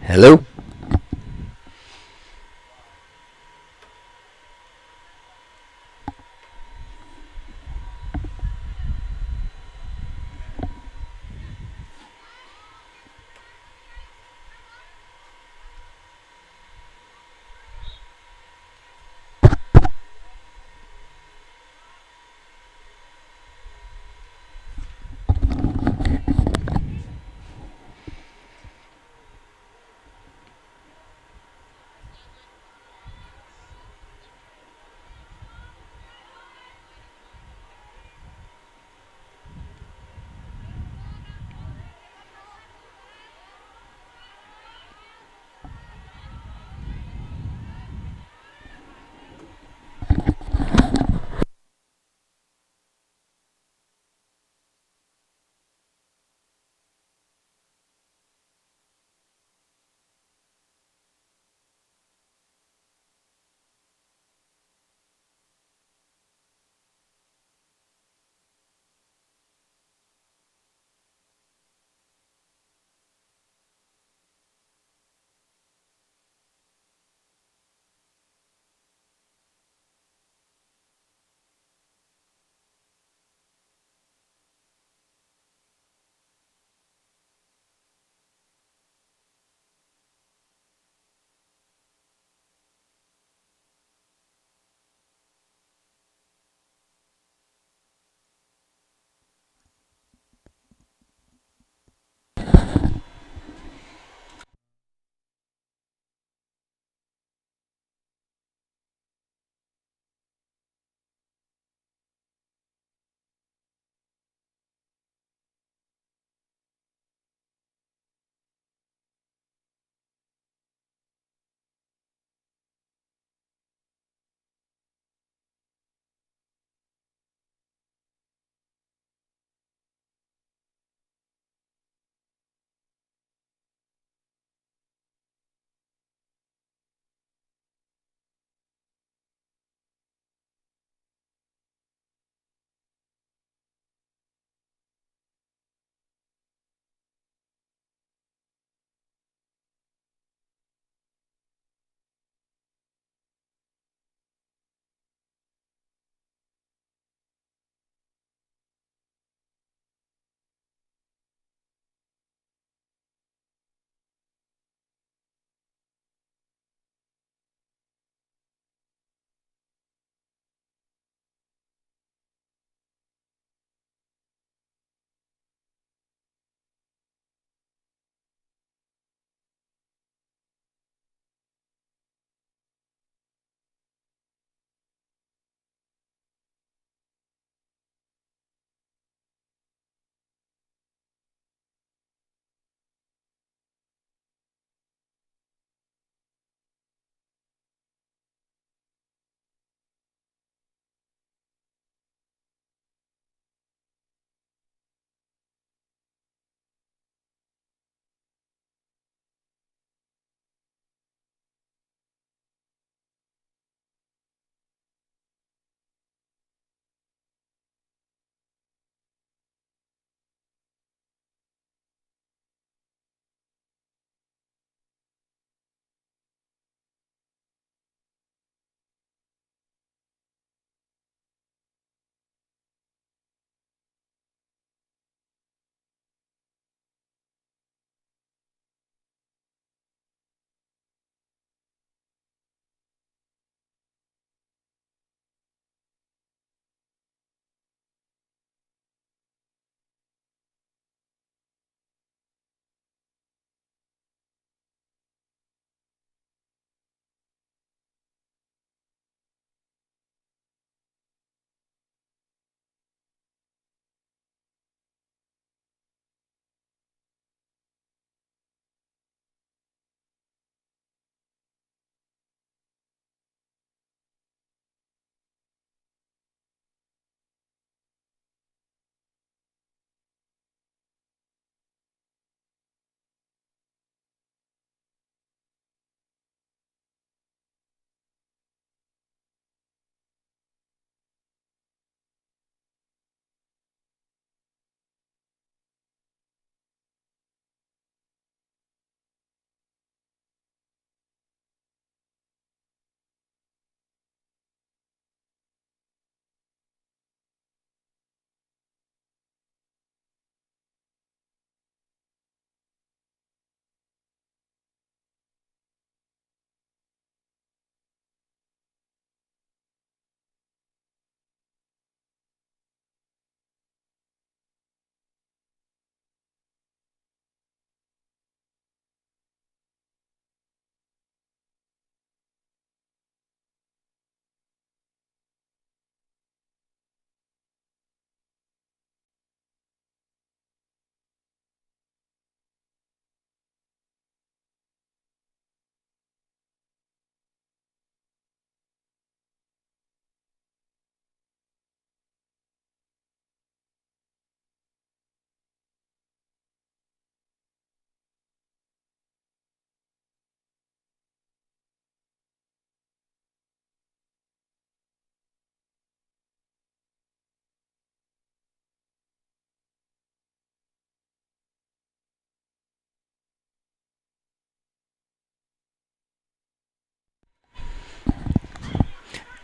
Hello?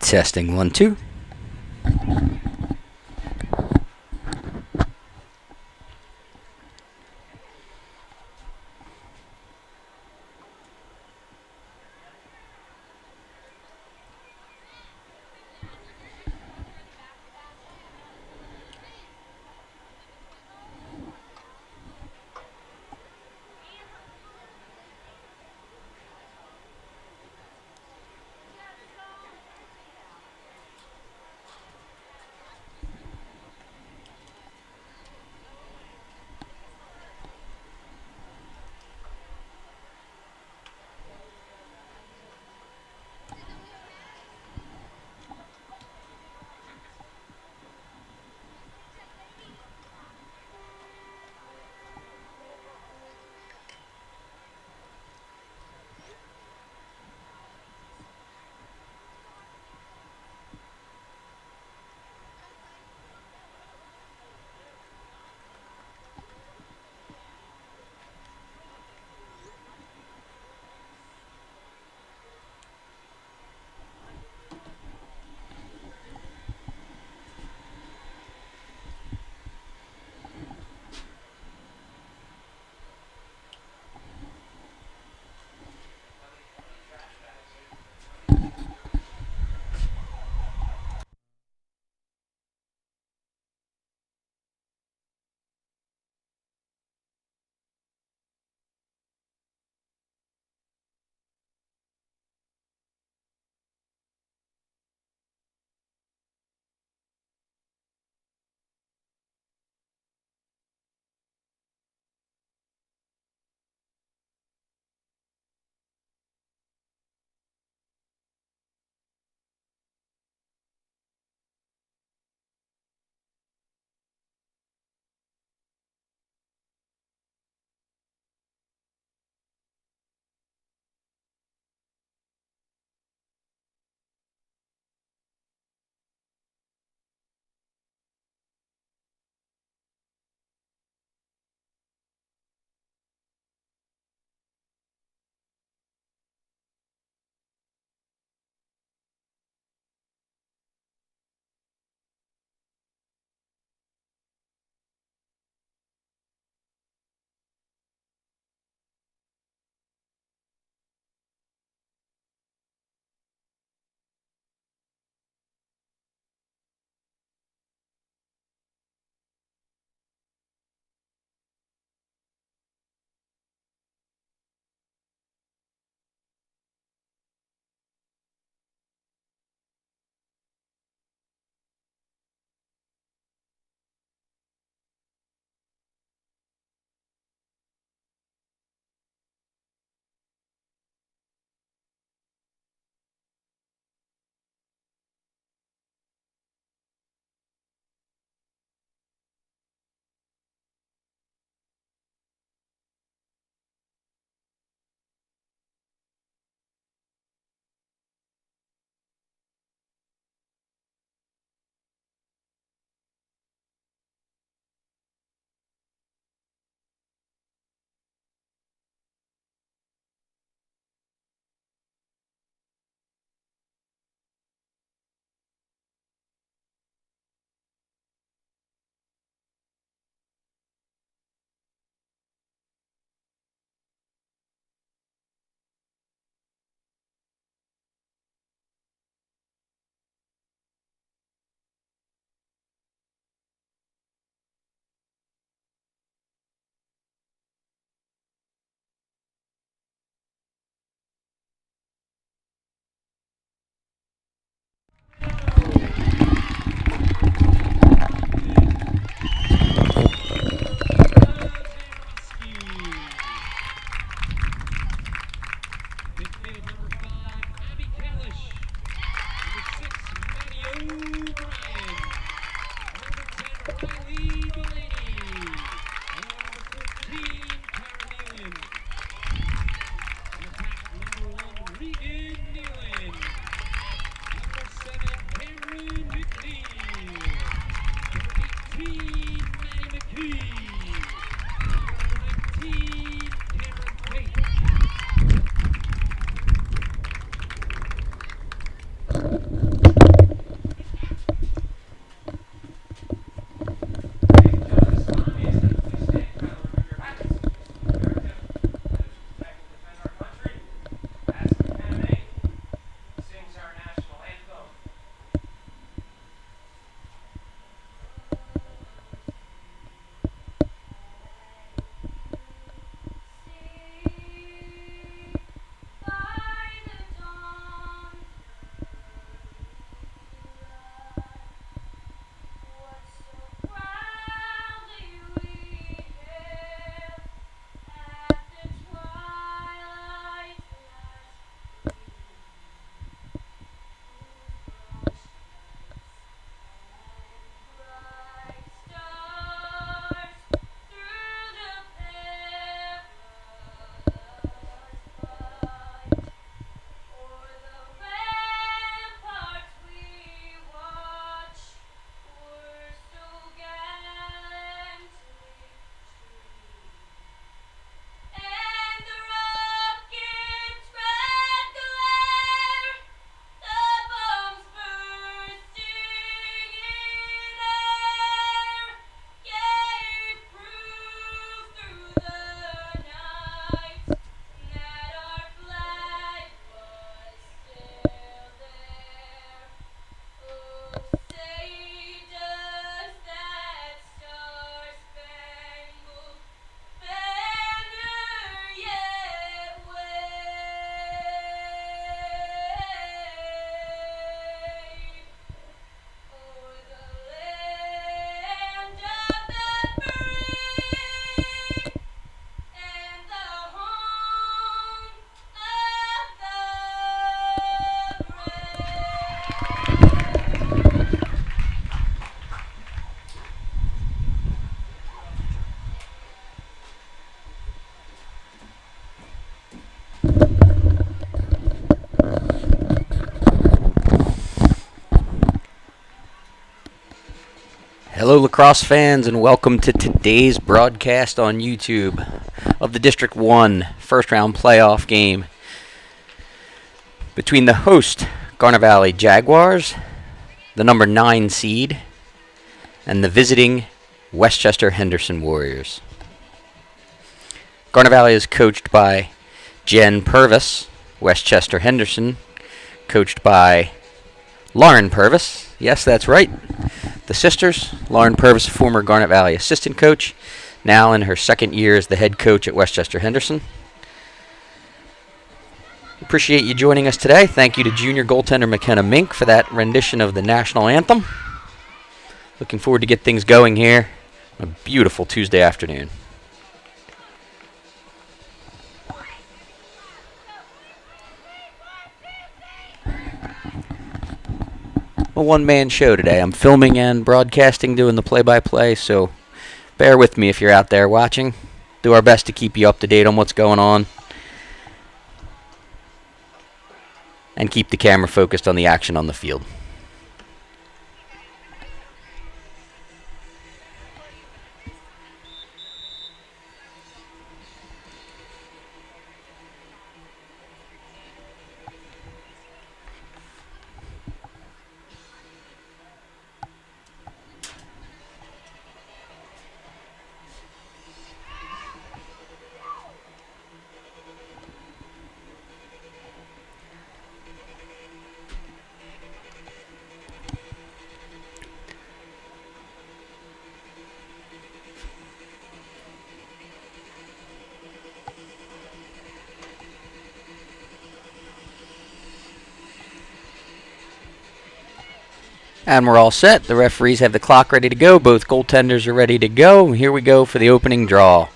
Testing 1, 2. Hello, Lacrosse fans, and welcome to today's broadcast on YouTube of the District 1 first round playoff game between the host Garner Valley Jaguars, the number 9 seed, and the visiting Westchester Henderson Warriors. Garner Valley is coached by Jen Purvis. Westchester Henderson, coached by Lauren Purvis. Yes, that's right. The sisters, Lauren Purvis, former Garnet Valley assistant coach, now in her second year as the head coach at Westchester Henderson. Appreciate you joining us today. Thank you to junior goaltender McKenna Mink for that rendition of the national anthem. Looking forward to get things going here on a beautiful Tuesday afternoon. A one-man show today. I'm filming and broadcasting, doing the play-by-play, so bear with me if you're out there watching. Do our best to keep you up to date on what's going on and keep the camera focused on the action on the field. And we're all set. The referees have the clock ready to go. Both goaltenders are ready to go. Here we go for the opening draw.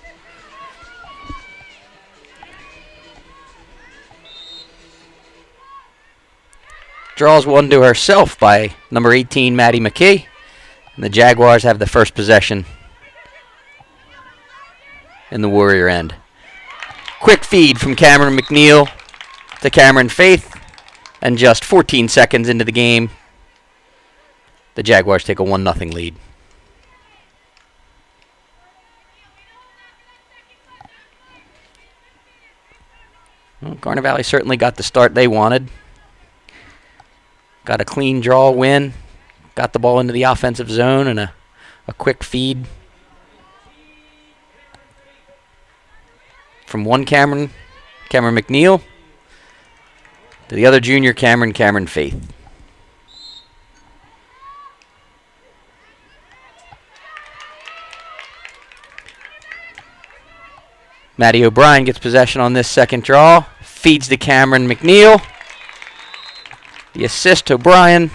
Draws one to herself by number 18, Maddie McKee. And the Jaguars have the first possession in the Warrior end. Quick feed from Cameron McNeil to Cameron Faith. And just 14 seconds into the game, the Jaguars take a 1-0 lead. Well, Garner Valley certainly got the start they wanted. Got a clean draw win. Got the ball into the offensive zone and a quick feed from one Cameron McNeil, to the other junior Cameron Faith. Maddie O'Brien gets possession on this second draw. Feeds to Cameron McNeil. The assist O'Brien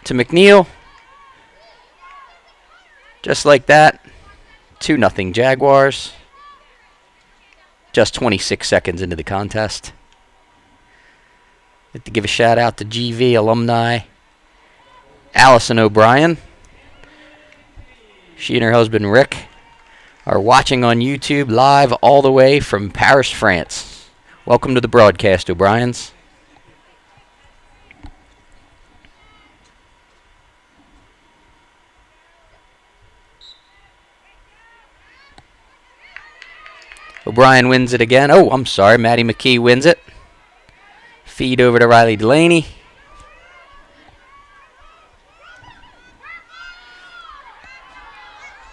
to McNeil. Just like that, 2-0 Jaguars. Just 26 seconds into the contest. I'd like to give a shout out to GV alumni Allison O'Brien. She and her husband Rick are watching on YouTube live all the way from Paris, France. Welcome to the broadcast, O'Briens. O'Brien wins it again. Oh, I'm sorry. Maddie McKee wins it. Feed over to Riley Delaney.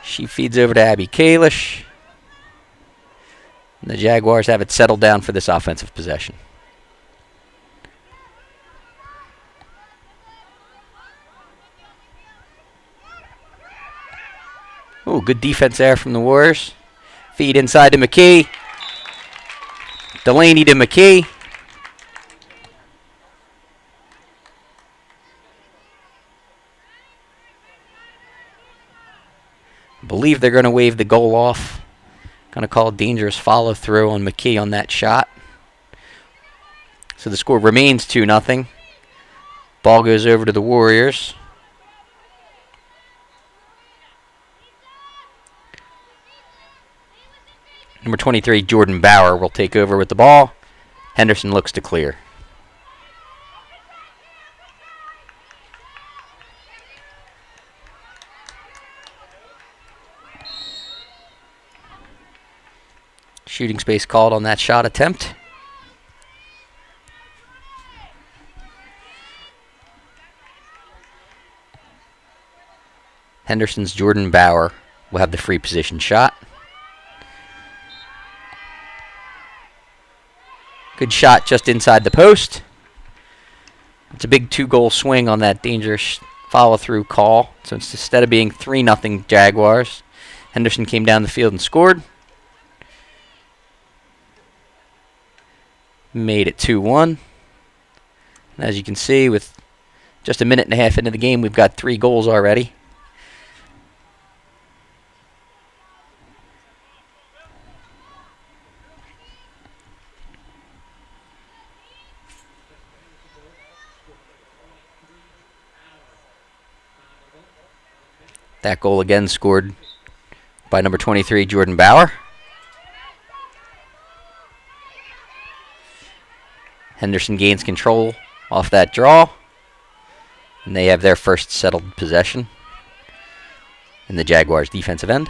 She feeds over to Abby Kalish. And the Jaguars have it settled down for this offensive possession. Oh, good defense there from the Warriors. Feed inside to McKee. Delaney to McKee. I believe they're going to wave the goal off. Going to call a dangerous follow-through on McKee on that shot. So the score remains 2-0. Ball goes over to the Warriors. Number 23, Jordan Bauer, will take over with the ball. Henderson looks to clear. Shooting space called on that shot attempt. Henderson's Jordan Bauer will have the free position shot. Good shot just inside the post. It's a big 2-goal swing on that dangerous follow-through call. So instead of being 3-0 Jaguars, Henderson came down the field and scored. Made it 2-1. And as you can see, with just a minute and a half into the game, we've got 3 goals already. That goal again scored by number 23, Jordan Bauer. Henderson gains control off that draw, and they have their first settled possession in the Jaguars' defensive end.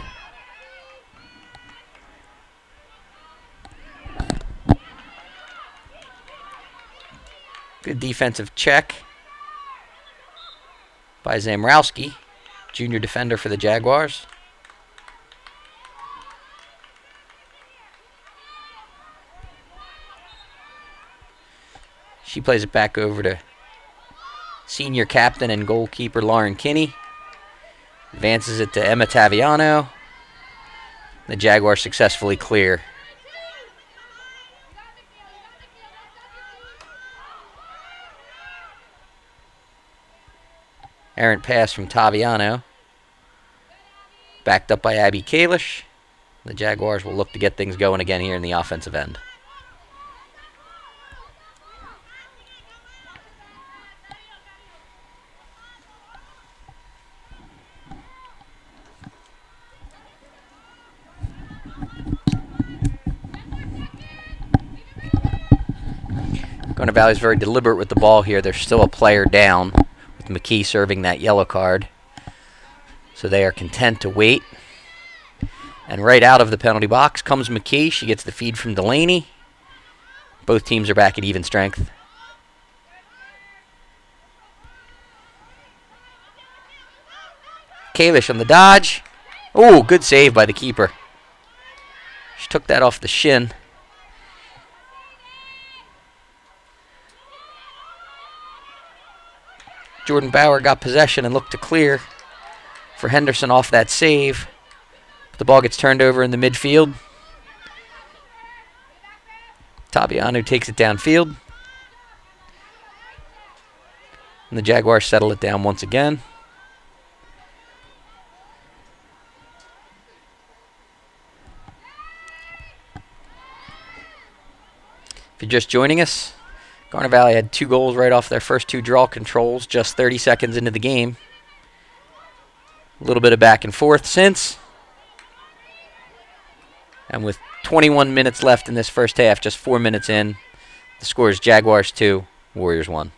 Good defensive check by Zamrowski, junior defender for the Jaguars. She plays it back over to senior captain and goalkeeper Lauren Kinney. Advances it to Emma Taviano. The Jaguars successfully clear. Errant pass from Taviano. Backed up by Abby Kalish. The Jaguars will look to get things going again here in the offensive end. Garnet Valley's very deliberate with the ball here. There's still a player down, with McKee serving that yellow card. So they are content to wait. And right out of the penalty box comes McKee. She gets the feed from Delaney. Both teams are back at even strength. Kalish on the dodge. Oh, good save by the keeper. She took that off the shin. Jordan Bauer got possession and looked to clear for Henderson off that save. The ball gets turned over in the midfield. Taviano takes it downfield. And the Jaguars settle it down once again. If you're just joining us, Garnet Valley had 2 goals right off their first 2 draw controls just 30 seconds into the game. A little bit of back and forth since. And with 21 minutes left in this first half, just 4 minutes in, the score is Jaguars 2, Warriors 1.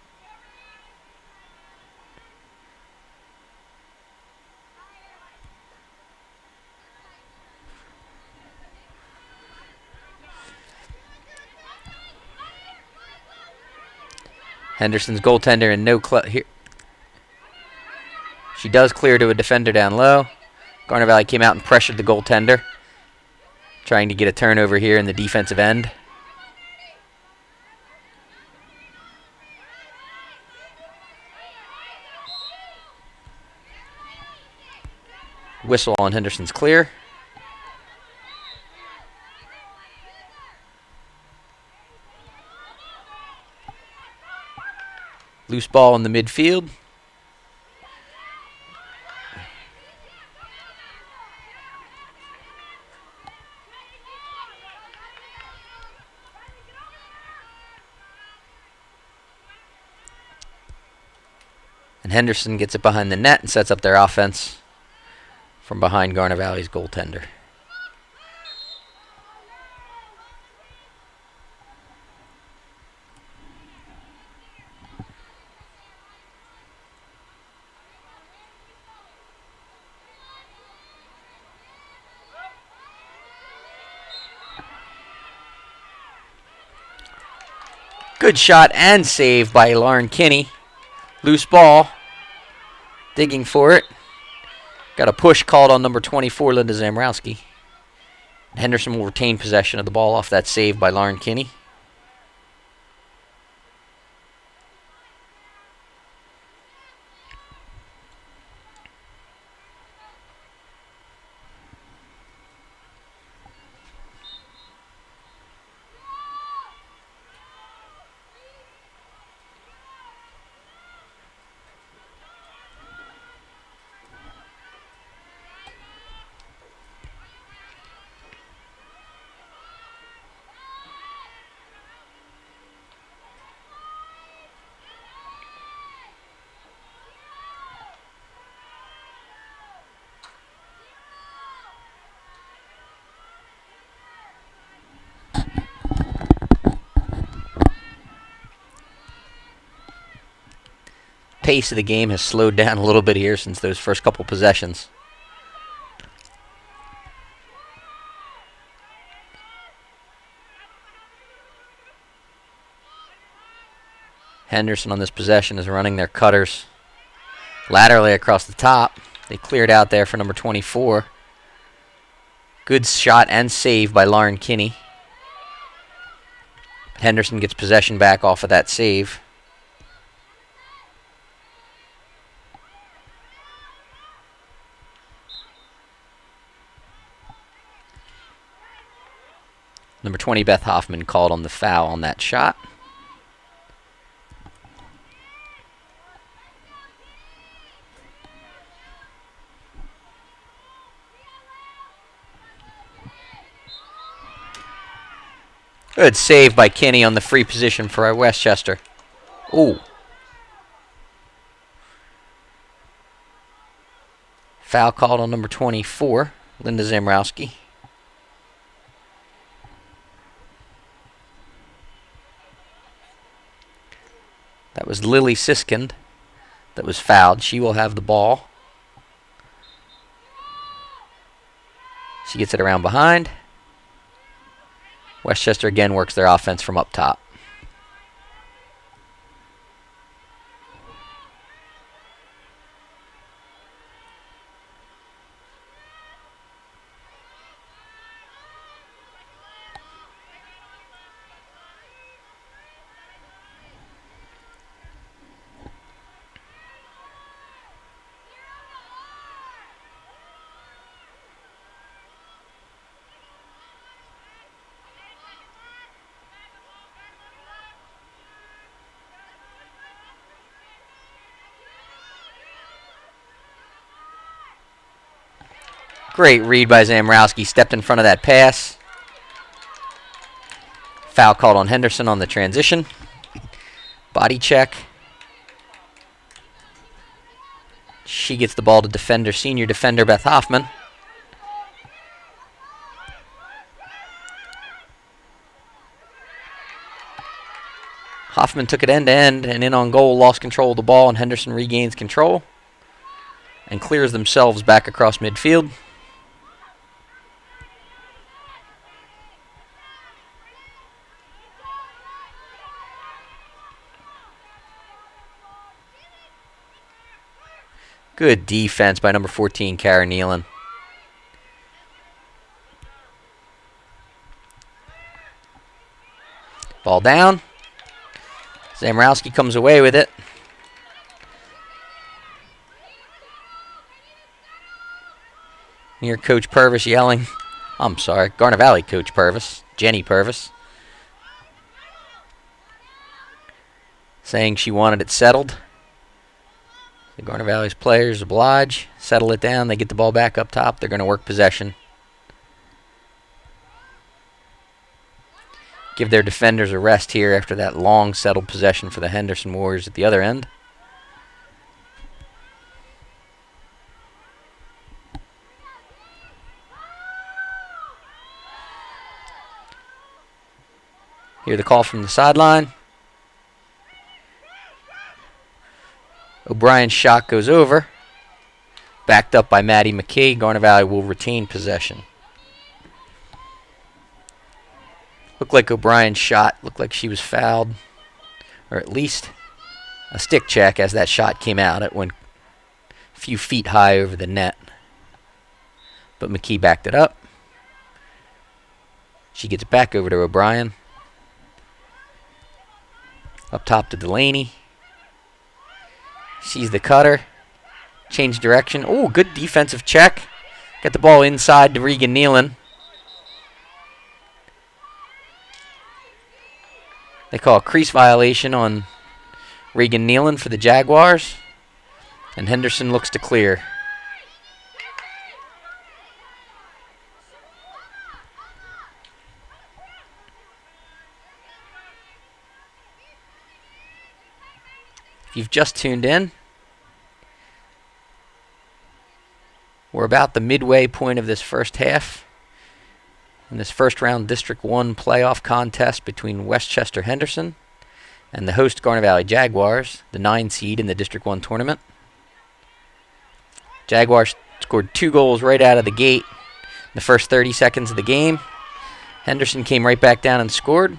Henderson's goaltender and no here. She does clear to a defender down low. Garnet Valley came out and pressured the goaltender, trying to get a turnover here in the defensive end. Whistle on Henderson's clear. Loose ball in the midfield. And Henderson gets it behind the net and sets up their offense from behind Garnet Valley's goaltender. Good shot and save by Lauren Kinney. Loose ball. Digging for it. Got a push called on number 24, Linda Zamrowski. Henderson will retain possession of the ball off that save by Lauren Kinney. Pace of the game has slowed down a little bit here since those first couple possessions. Henderson on this possession is running their cutters laterally across the top. They cleared out there for number 24. Good shot and save by Lauren Kinney. Henderson gets possession back off of that save. Number 20, Beth Hoffman, called on the foul on that shot. Good save by Kinney on the free position for Westchester. Ooh. Foul called on number 24, Linda Zamrowski. That was Lily Siskind that was fouled. She will have the ball. She gets it around behind. Westchester again works their offense from up top. Great read by Zamrowski. Stepped in front of that pass. Foul called on Henderson on the transition. Body check. She gets the ball to defender, senior defender Beth Hoffman. Hoffman took it end to end and in on goal, lost control of the ball, and Henderson regains control and clears themselves back across midfield. Good defense by number 14, Kara Nealon. Ball down. Zamrowski comes away with it. Near Coach Purvis yelling. I'm sorry, Garner Valley Coach Purvis, Jenny Purvis, saying she wanted it settled. The Garner Valley's players oblige, settle it down, they get the ball back up top, they're going to work possession. Give their defenders a rest here after that long settled possession for the Henderson Warriors at the other end. Hear the call from the sideline. O'Brien's shot goes over. Backed up by Maddie McKay. Garner Valley will retain possession. Looked like O'Brien's shot. Looked like she was fouled. or at least a stick check as that shot came out. It went a few feet high over the net. But McKee backed it up. She gets it back over to O'Brien. Up top to Delaney. Sees the cutter. Change direction. Oh, good defensive check. Got the ball inside to Regan Nealon. They call a crease violation on Regan Nealon for the Jaguars. And Henderson looks to clear. If you've just tuned in, we're about the midway point of this first half in this first round District 1 playoff contest between Westchester Henderson and the host Garnet Valley Jaguars, the 9 seed in the District 1 tournament. Jaguars scored 2 goals right out of the gate in the first 30 seconds of the game. Henderson came right back down and scored.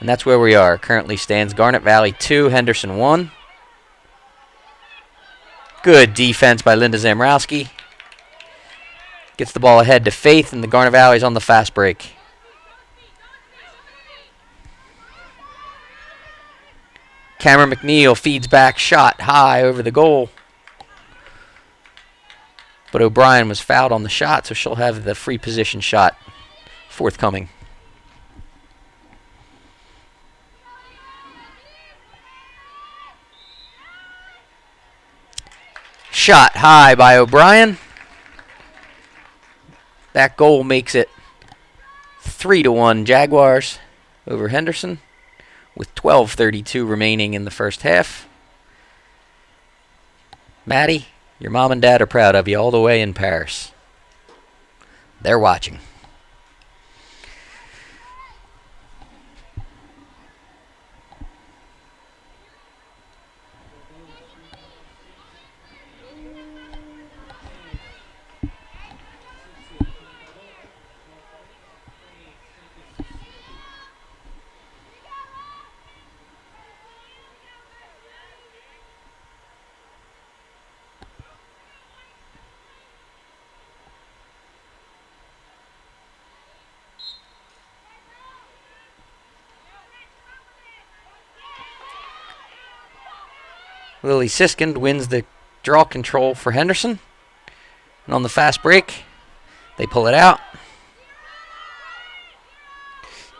And that's where we are. Currently stands Garnet Valley 2, Henderson 1. Good defense by Linda Zamrowski. Gets the ball ahead to Faith, and the Garnet Valley's on the fast break. Cameron McNeil feeds back, shot high over the goal. But O'Brien was fouled on the shot, so she'll have the free position shot forthcoming. Shot high by O'Brien. That goal makes it 3-1 Jaguars over Henderson with 12:32 remaining in the first half. Maddie, your mom and dad are proud of you all the way in Paris. They're watching. Lily Siskind wins the draw control for Henderson. And on the fast break, they pull it out.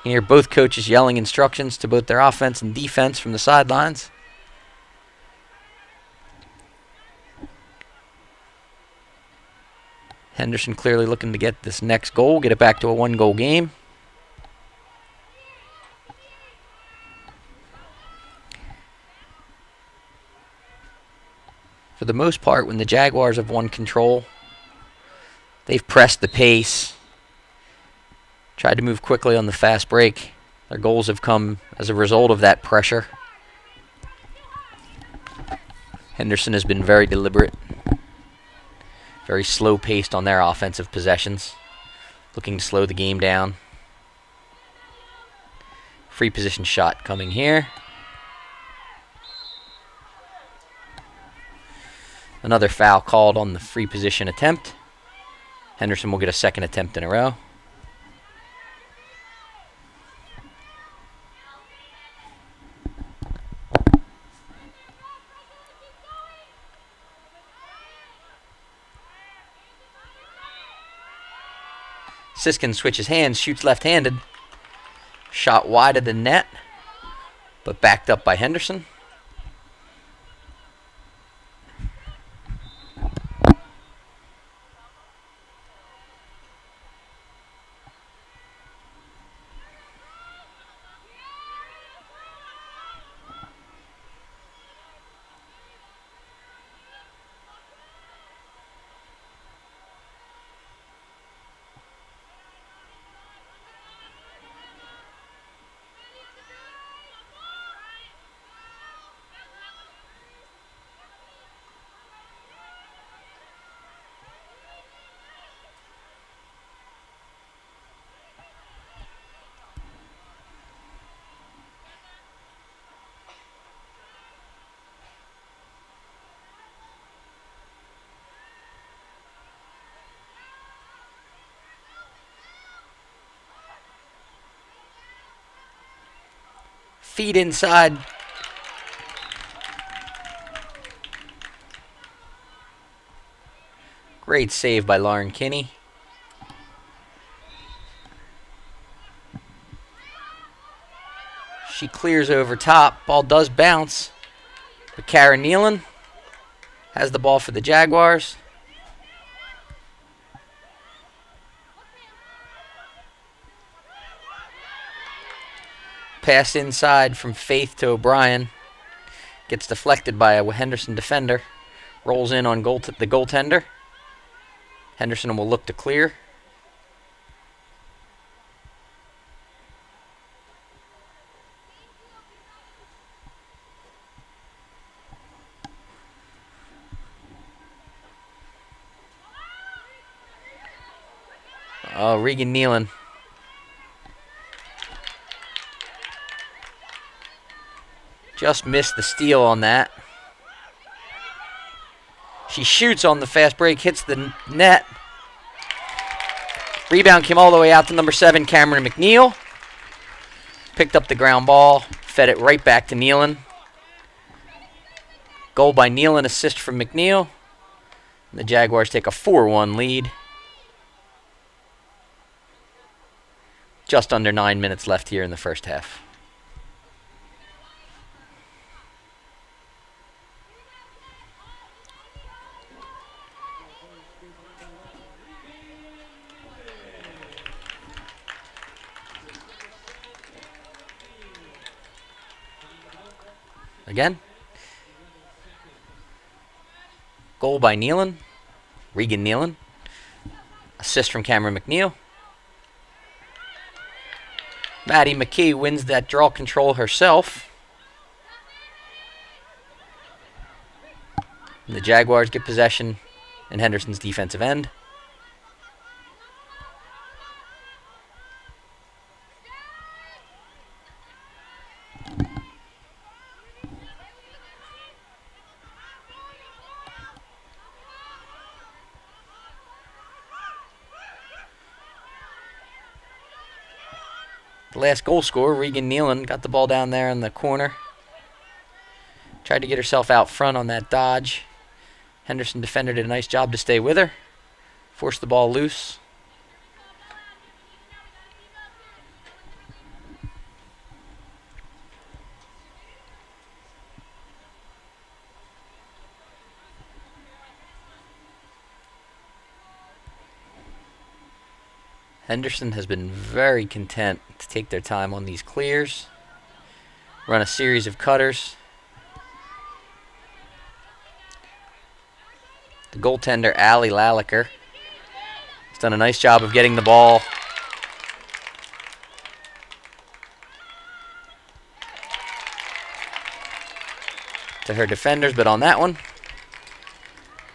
You hear both coaches yelling instructions to both their offense and defense from the sidelines. Henderson clearly looking to get this next goal, get it back to a 1-goal game. For the most part, when the Jaguars have won control, they've pressed the pace, tried to move quickly on the fast break. Their goals have come as a result of that pressure. Henderson has been very deliberate, very slow-paced on their offensive possessions, looking to slow the game down. Free position shot coming here. Another foul called on the free position attempt. Henderson will get a second attempt in a row. Siskind switches hands, shoots left-handed. Shot wide of the net, but backed up by Henderson. Feed inside. Great save by Lauren Kinney. She clears over top. Ball does bounce. But Kara Nealon has the ball for the Jaguars. Pass inside from Faith to O'Brien. Gets deflected by a Henderson defender. Rolls in on the goaltender. Henderson will look to clear. Oh, Regan Nealon. Just missed the steal on that. She shoots on the fast break, hits the net. Rebound came all the way out to number 7, Cameron McNeil. Picked up the ground ball, fed it right back to Nealon. Goal by Nealon, assist from McNeil. The Jaguars take a 4-1 lead. Just under 9 minutes left here in the first half. Again. Goal by Nealon. Regan Nealon. Assist from Cameron McNeil. Maddie McKee wins that draw control herself. And the Jaguars get possession in Henderson's defensive end. The last goal scorer, Regan Nealon, got the ball down there in the corner. Tried to get herself out front on that dodge. Henderson defender did a nice job to stay with her. Forced the ball loose. Henderson has been very content to take their time on these clears. Run a series of cutters. The goaltender, Allie Lalaker, has done a nice job of getting the ball to her defenders, but on that one,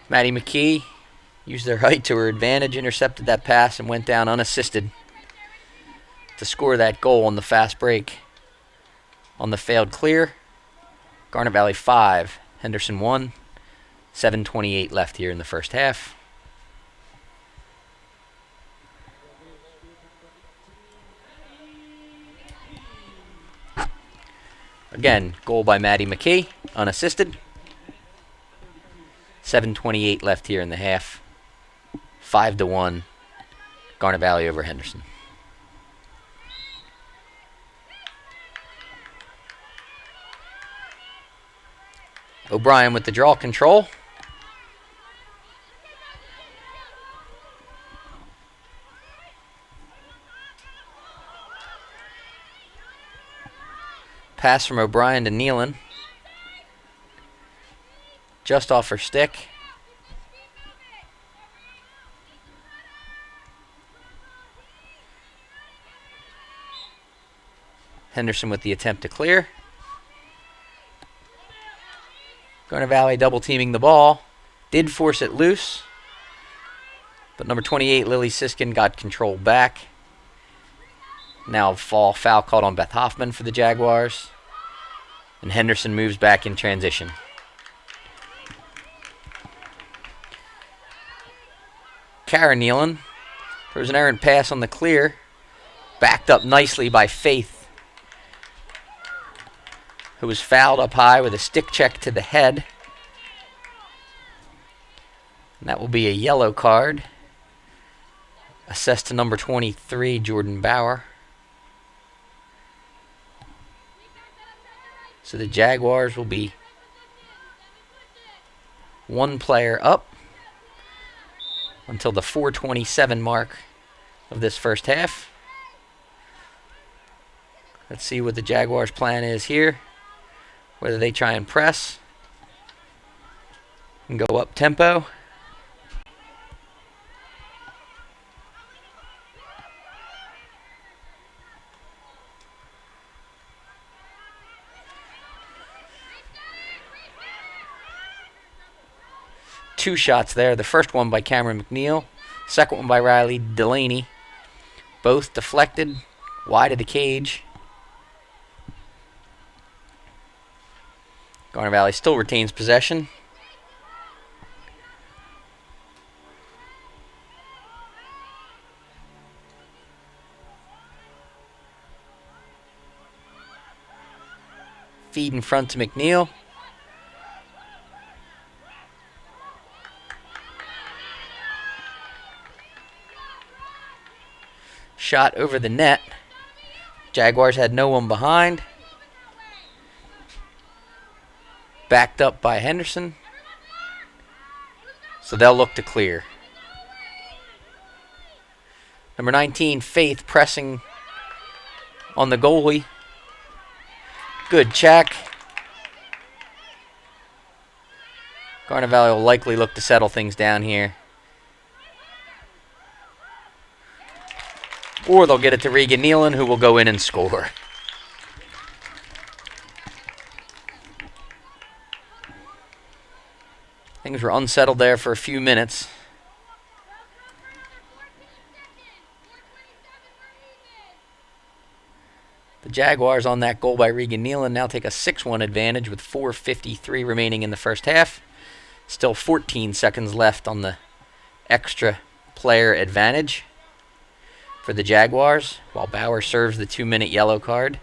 Maddie McKee used their height to her advantage, intercepted that pass, and went down unassisted to score that goal on the fast break. On the failed clear, Garnet Valley 5, Henderson 1, 7:28 left here in the first half. Again, goal by Maddie McKee, unassisted. 7:28 left here in the half. 5-1, Garnet Valley over Henderson. O'Brien with the draw control. Pass from O'Brien to Nealon. Just off her stick. Henderson with the attempt to clear. Garnet Valley double teaming the ball. Did force it loose. But number 28, Lily Siskin, got control back. Now foul called on Beth Hoffman for the Jaguars. And Henderson moves back in transition. Kara Nealon throws an errant pass on the clear. Backed up nicely by Faith. who was fouled up high with a stick check to the head. And that will be a yellow card. Assessed to number 23, Jordan Bauer. So the Jaguars will be one player up until the 4:27 mark of this first half. Let's see what the Jaguars' plan is here. Whether they try and press and go up tempo. Two shots there. The first one by Cameron McNeil. Second one by Riley Delaney. Both deflected wide of the cage. Garner Valley still retains possession. Feed in front to McNeil. Shot over the net. Jaguars had no one behind. Backed up by Henderson. So they'll look to clear. Number 19, Faith, pressing on the goalie. Good check. Garner Valley will likely look to settle things down here. Or they'll get it to Regan Nealon, who will go in and score. Things were unsettled there for a few minutes. The Jaguars on that goal by Regan Nealon now take a 6-1 advantage with 4:53 remaining in the first half. Still 14 seconds left on the extra player advantage for the Jaguars, while Bauer serves the 2-minute yellow card.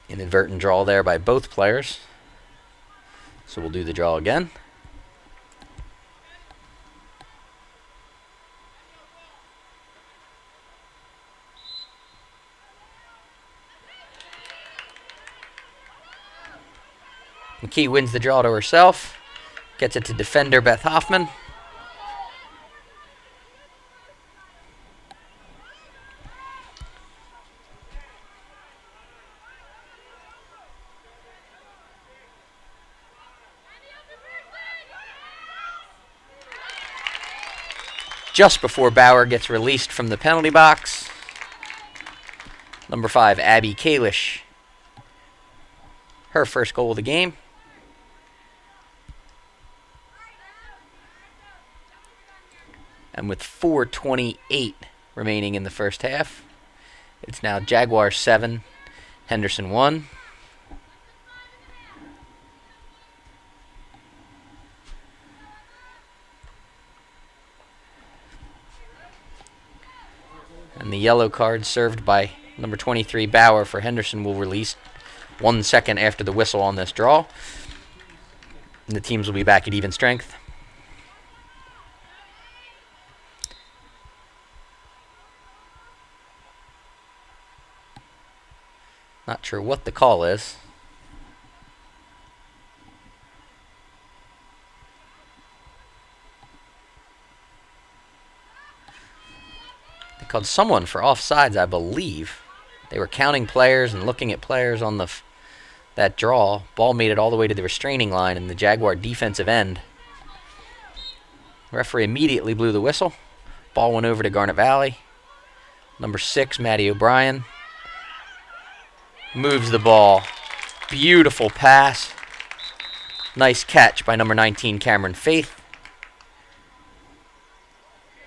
Inadvertent draw there by both players. So we'll do the draw again. McKee wins the draw to herself. Gets it to defender Beth Hoffman. Just before Bauer gets released from the penalty box, number 5, Abby Kalish. Her first goal of the game. And with 4:28 remaining in the first half, it's now Jaguars 7, Henderson 1. And the yellow card served by number 23, Bauer, for Henderson will release 1 second after the whistle on this draw. And the teams will be back at even strength. Not sure what the call is. They called someone for offsides, I believe. They were counting players and looking at players on that draw. Ball made it all the way to the restraining line in the Jaguar defensive end. The referee immediately blew the whistle. Ball went over to Garnet Valley. Number 6, Maddie O'Brien, moves the ball. Beautiful pass. Nice catch by number 19, Cameron Faith,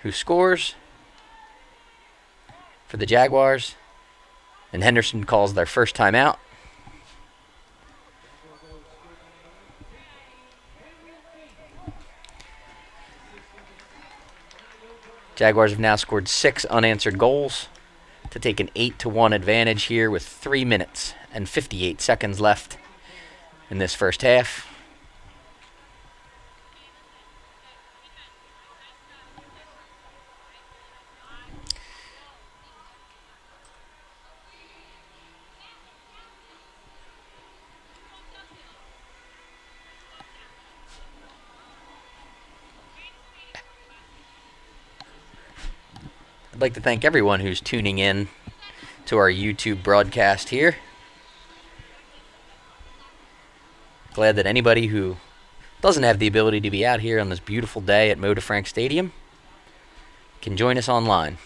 who scores for the Jaguars. And Henderson calls their first timeout. Jaguars have now scored 6 unanswered goals to take an 8-1 advantage here with 3 minutes and 58 seconds left in this first half. I'd like to thank everyone who's tuning in to our YouTube broadcast here. Glad that anybody who doesn't have the ability to be out here on this beautiful day at Moda Frank Stadium can join us online.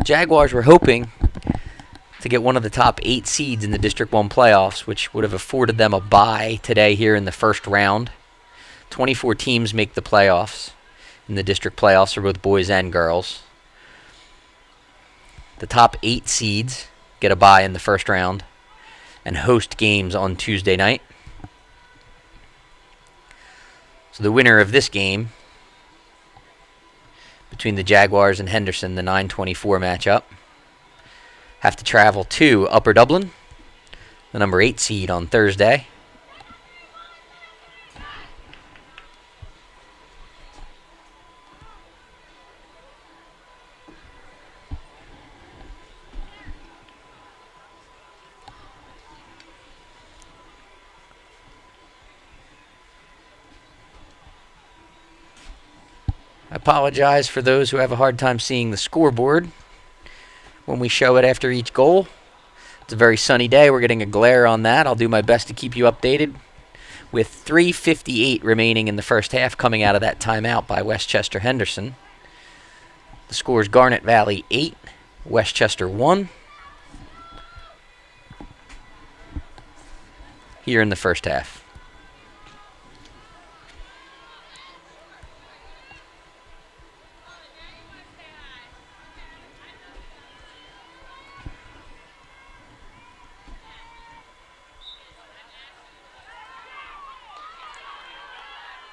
Jaguars were hoping to get one of the top 8 seeds in the District 1 playoffs, which would have afforded them a bye today here in the first round. 24 teams make the playoffs in the district playoffs for both boys and girls. The top 8 seeds get a bye in the first round and host games on Tuesday night. So the winner of this game between the Jaguars and Henderson, the 9-24 matchup, have to travel to Upper Dublin, the number 8 seed, on Thursday. I apologize for those who have a hard time seeing the scoreboard when we show it after each goal. It's a very sunny day. We're getting a glare on that. I'll do my best to keep you updated. With 3:58 remaining in the first half coming out of that timeout by Westchester Henderson. The score is Garnet Valley 8, Westchester 1 here in the first half.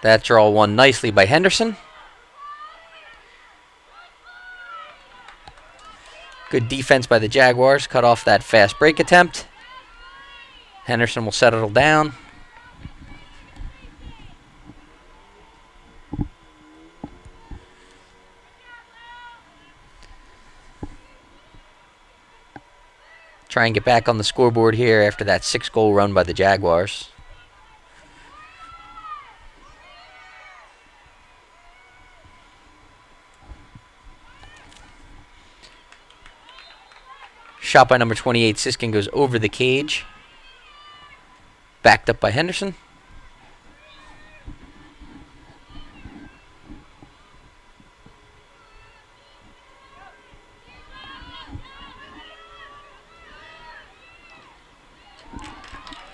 That draw won nicely by Henderson. Good defense by the Jaguars. Cut off that fast break attempt. Henderson will settle down. Try and get back on the scoreboard here after that 6-goal run by the Jaguars. Shot by number 28, Siskin, goes over the cage. Backed up by Henderson.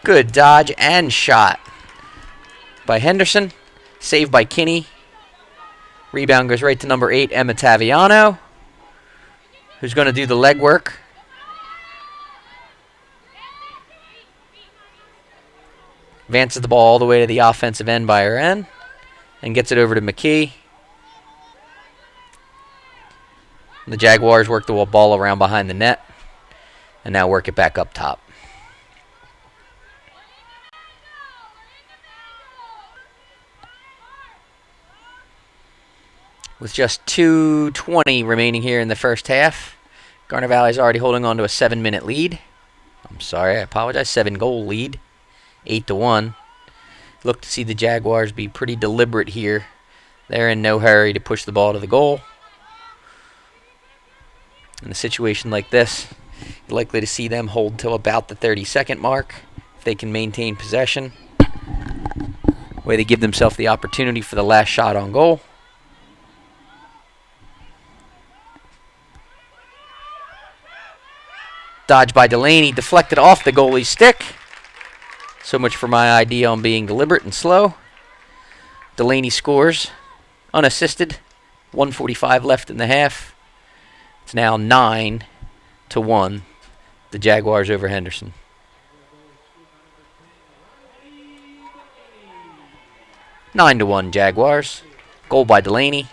Good dodge and shot by Henderson. Saved by Kinney. Rebound goes right to number 8, Emma Taviano, who's going to do the legwork. Advances the ball all the way to the offensive end by her end and gets it over to McKee. The Jaguars work the ball around behind the net and now work it back up top. With just 2:20 remaining here in the first half, Garnet Valley's already holding on to a 7-minute lead. I'm sorry, I apologize. 7-goal lead. 8-1. Look to see the Jaguars be pretty deliberate here. They're in no hurry to push the ball to the goal. In a situation like this, you're likely to see them hold till about the 30-second mark if they can maintain possession. Way they give themselves the opportunity for the last shot on goal. Dodge by Delaney, deflected off the goalie's stick. So much for my idea on being deliberate and slow. Delaney scores, unassisted. 1:45 left in the half. It's now 9-1, the Jaguars over Henderson. 9-1 Jaguars. Goal by Delaney.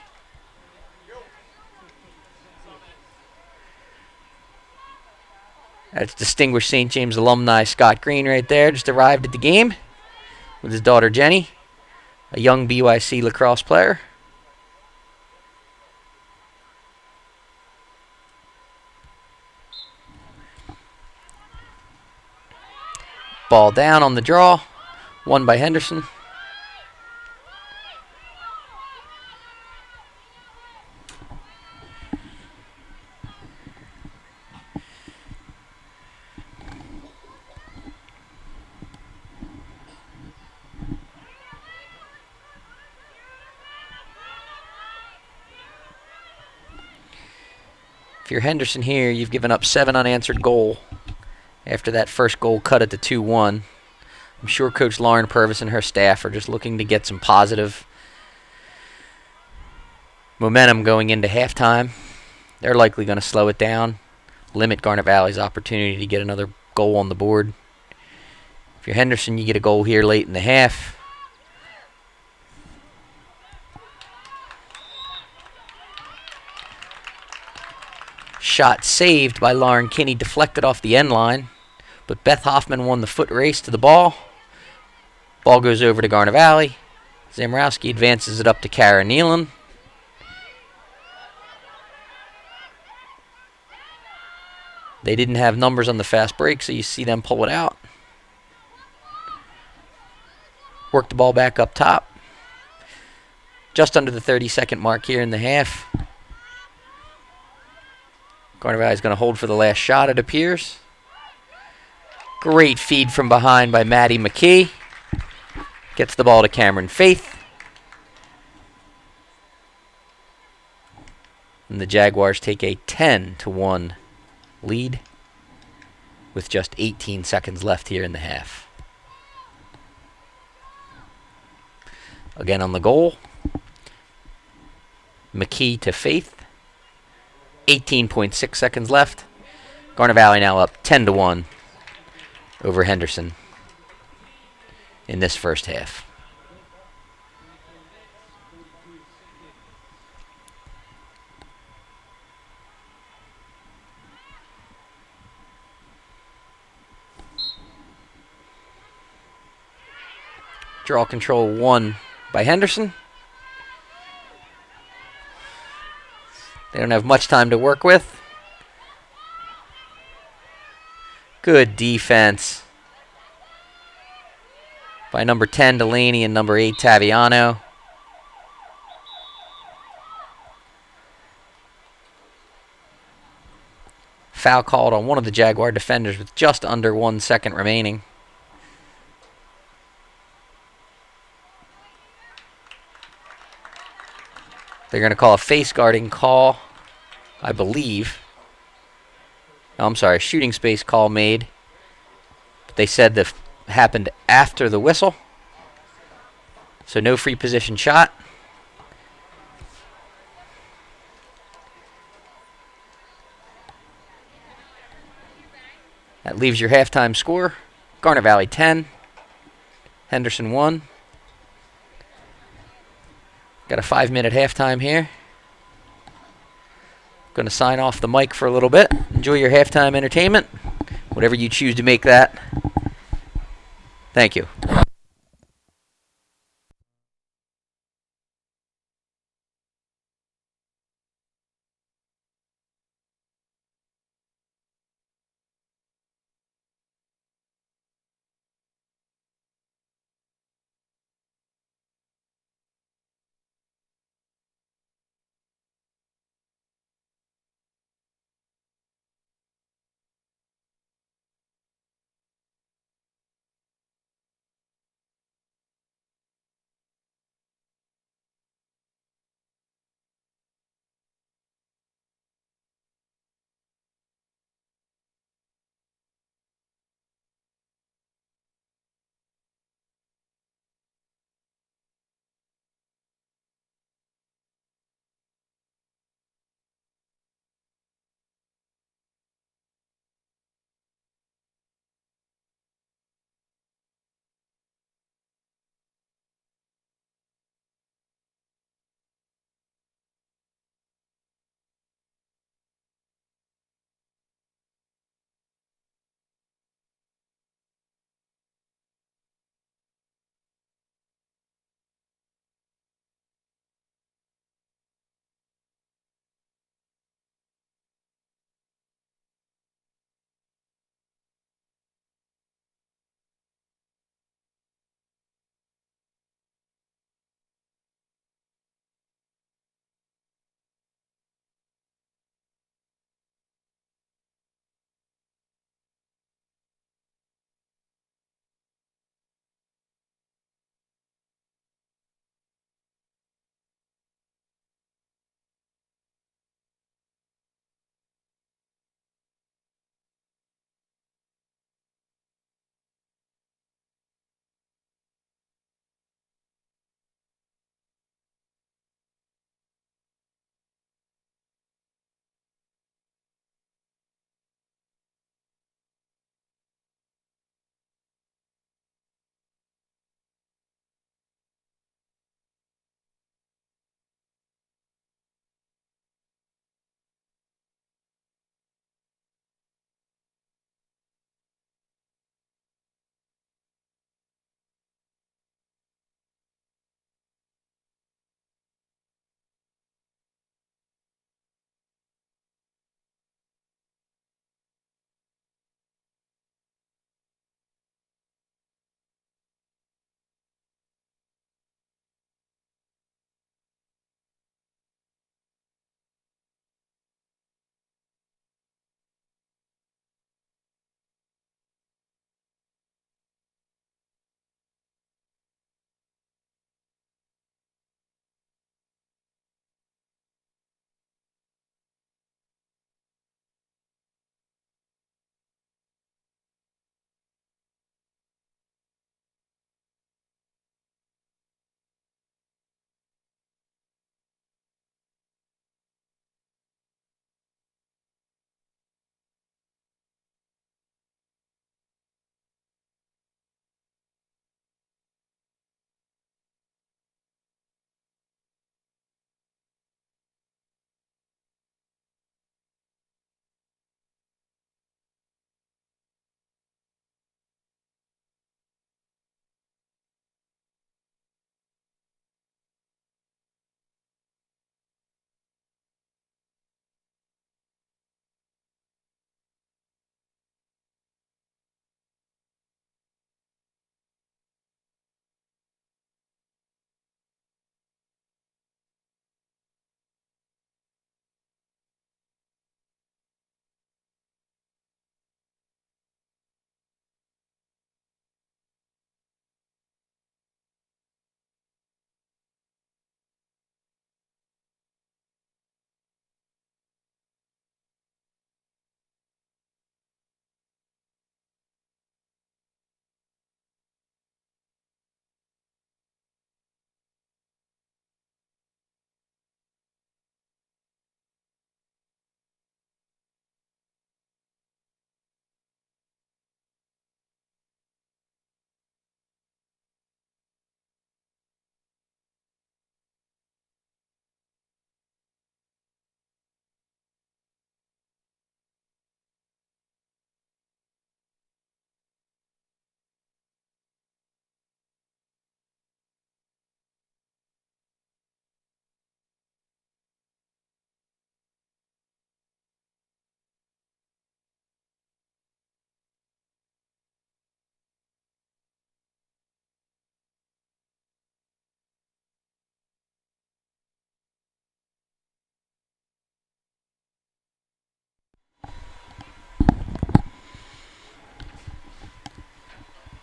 That's distinguished St. James alumni Scott Green right there. Just arrived at the game with his daughter Jenny, a young BYC lacrosse player. Ball down on the draw. Won by Henderson. If you're Henderson here, you've given up 7 unanswered goals after that first goal cut it to 2-1. I'm sure Coach Lauren Purvis and her staff are just looking to get some positive momentum going into halftime. They're likely going to slow it down, limit Garnet Valley's opportunity to get another goal on the board. If you're Henderson, you get a goal here late in the half. Shot saved by Lauren Kinney, deflected off the end line, but Beth Hoffman won the foot race to the ball. Ball goes over to Garnet Valley. Zamrowski advances it up to Kara Nealon. They didn't have numbers on the fast break, so you see them pull it out. Work the ball back up top. Just under the 30-second mark here in the half. Garnet Valley is going to hold for the last shot, it appears. Great feed from behind by Maddie McKee. Gets the ball to Cameron Faith. And the Jaguars take a 10-1 lead with just 18 seconds left here in the half. Again on the goal. McKee to Faith. 18.6 seconds left. Garnet Valley now up 10-1 over Henderson in this first half. Draw control won by Henderson. They don't have much time to work with. Good defense by number 10, Delaney, and number 8, Taviano. Foul called on one of the Jaguar defenders with just under 1 second remaining. They're going to call a face guarding call, I believe. Oh, I'm sorry, shooting space call made. But they said that happened after the whistle. So no free position shot. That leaves your halftime score. Garnet Valley 10. Henderson 1. Got a 5-minute halftime here. Going to sign off the mic for a little bit. Enjoy your halftime entertainment, whatever you choose to make that. Thank you.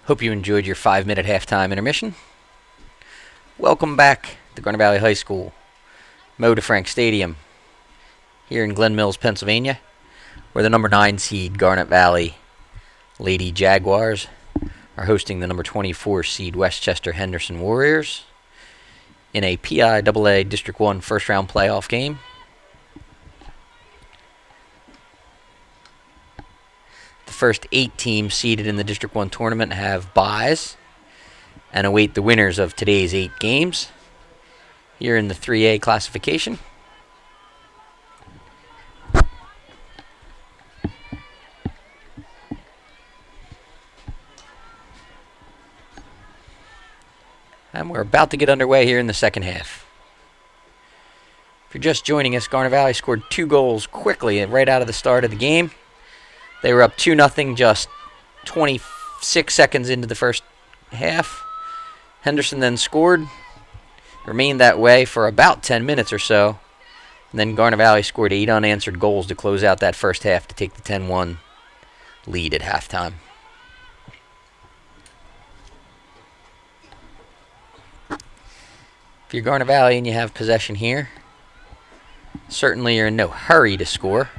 Hope you enjoyed your 5-minute halftime intermission. Welcome back to Garnet Valley High School, Moe DeFrank Stadium, here in Glen Mills, Pennsylvania, where the number 9 seed Garnet Valley Lady Jaguars are hosting the number 24 seed Westchester Henderson Warriors in a PIAA District 1 first round playoff game. The first 8 teams seeded in the District 1 tournament have byes and await the winners of today's 8 games here in the 3A classification. And we're about to get underway here in the second half. If you're just joining us, Garnet Valley scored 2 goals quickly right out of the start of the game. They were up 2-0 just 26 seconds into the first half. Henderson then scored, remained that way for about 10 minutes or so. And then Garnet Valley scored 8 unanswered goals to close out that first half to take the 10-1 lead at halftime. If you're Garnet Valley and you have possession here, certainly you're in no hurry to score.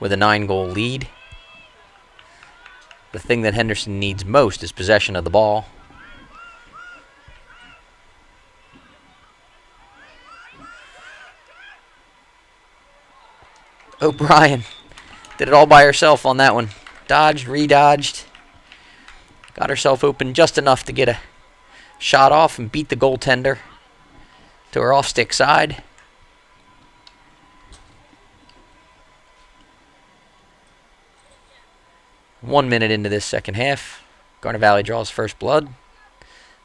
With a 9-goal lead, the thing that Henderson needs most is possession of the ball. O'Brien did it all by herself on that one. Dodged, redodged. Got herself open just enough to get a shot off and beat the goaltender to her off-stick side. One minute into this second half, Garnet Valley draws first blood.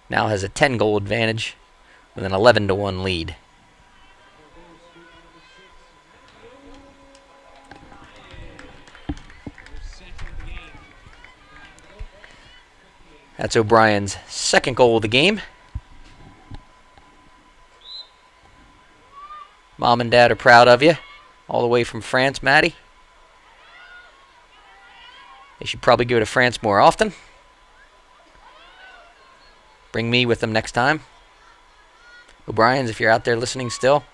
Now has a 10-goal advantage with an 11-1 lead. That's O'Brien's second goal of the game. Mom and Dad are proud of you, all the way from France, Maddie. They should probably go to France more often. Bring me with them next time. O'Brien's, if you're out there listening still,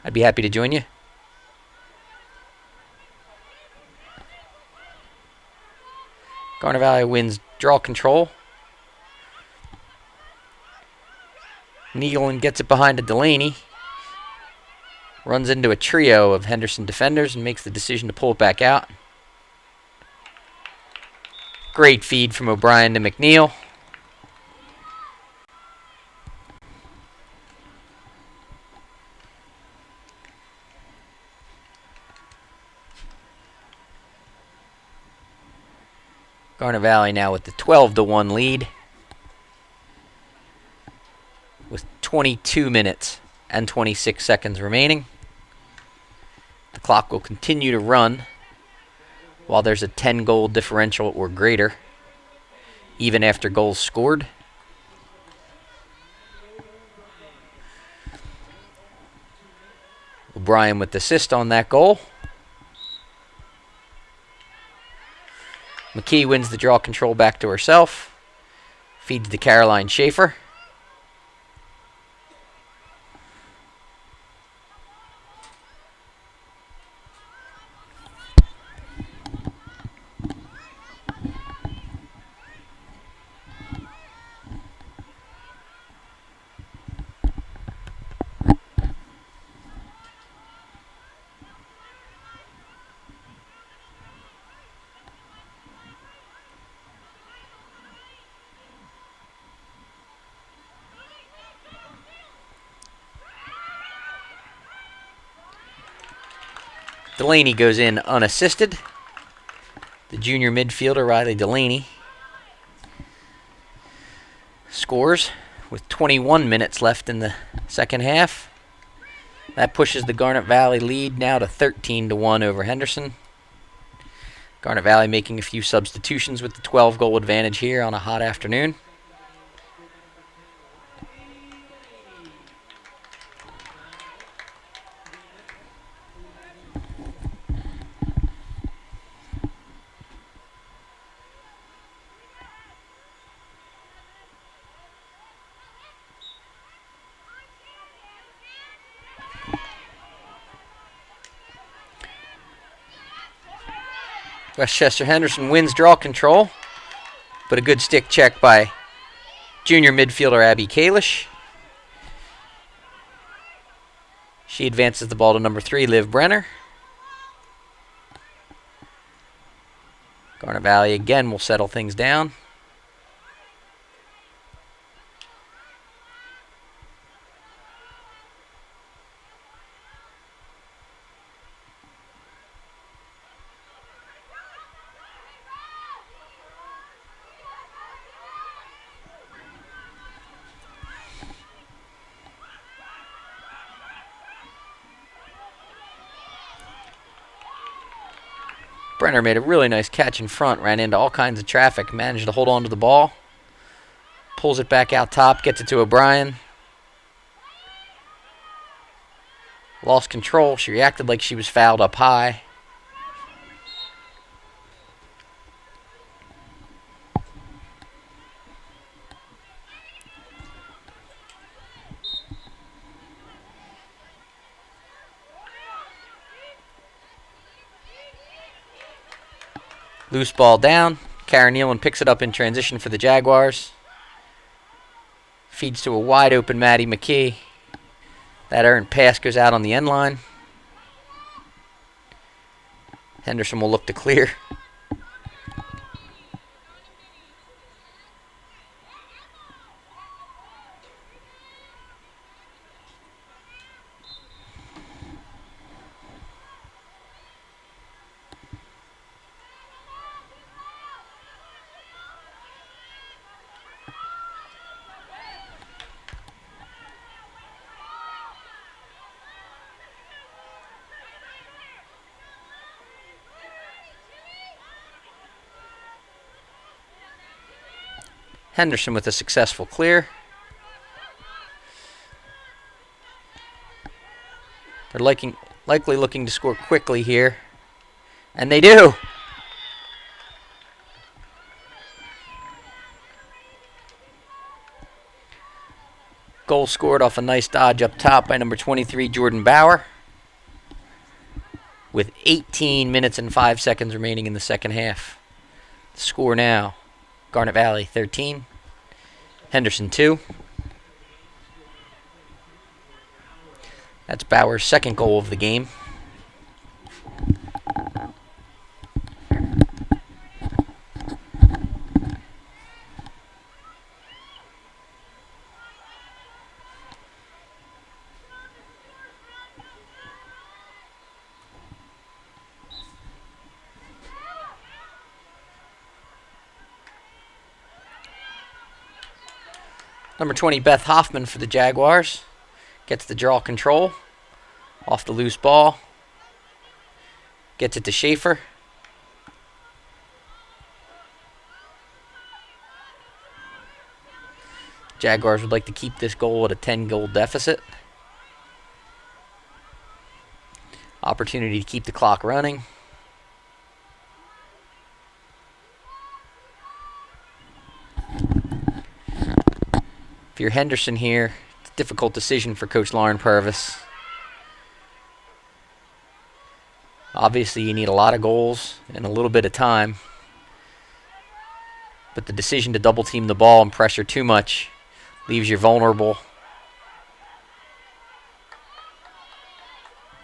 I'd be happy to join you. Garnet Valley wins draw control. Nealon gets it behind a Delaney. Runs into a trio of Henderson defenders and makes the decision to pull it back out. Great feed from O'Brien to McNeil. Garnet Valley now with the 12-1 lead with 22 minutes and 26 seconds remaining. The clock will continue to run while there's a 10-goal differential or greater, even after goals scored. O'Brien with the assist on that goal. McKee wins the draw control back to herself. Feeds to Caroline Schaefer. Delaney goes in unassisted. The junior midfielder, Riley Delaney, scores with 21 minutes left in the second half. That pushes the Garnet Valley lead now to 13-1 over Henderson. Garnet Valley making a few substitutions with the 12-goal advantage here on a hot afternoon. Westchester Henderson wins draw control, but a good stick check by junior midfielder Abby Kalish. She advances the ball to number 3, Liv Brenner. Garnet Valley again will settle things down. Brenner made a really nice catch in front, ran into all kinds of traffic, managed to hold on to the ball, pulls it back out top, gets it to O'Brien. Lost control. She reacted like she was fouled up high. Loose ball down. Karen Nealon picks it up in transition for the Jaguars. Feeds to a wide open Maddie McKee. That errant pass goes out on the end line. Henderson will look to clear. Henderson with a successful clear. They're likely looking to score quickly here. And they do. Goal scored off a nice dodge up top by number 23, Jordan Bauer. With 18 minutes and 5 seconds remaining in the second half. The score now, Garnet Valley 13, Henderson 2. That's Bauer's second goal of the game. Number 20, Beth Hoffman for the Jaguars. Gets the draw control. Off the loose ball. Gets it to Schaefer. Jaguars would like to keep this goal at a 10-goal deficit. Opportunity to keep the clock running. If you're Henderson here, it's a difficult decision for Coach Lauren Purvis. Obviously, you need a lot of goals in a little bit of time. But the decision to double team the ball and pressure too much leaves you vulnerable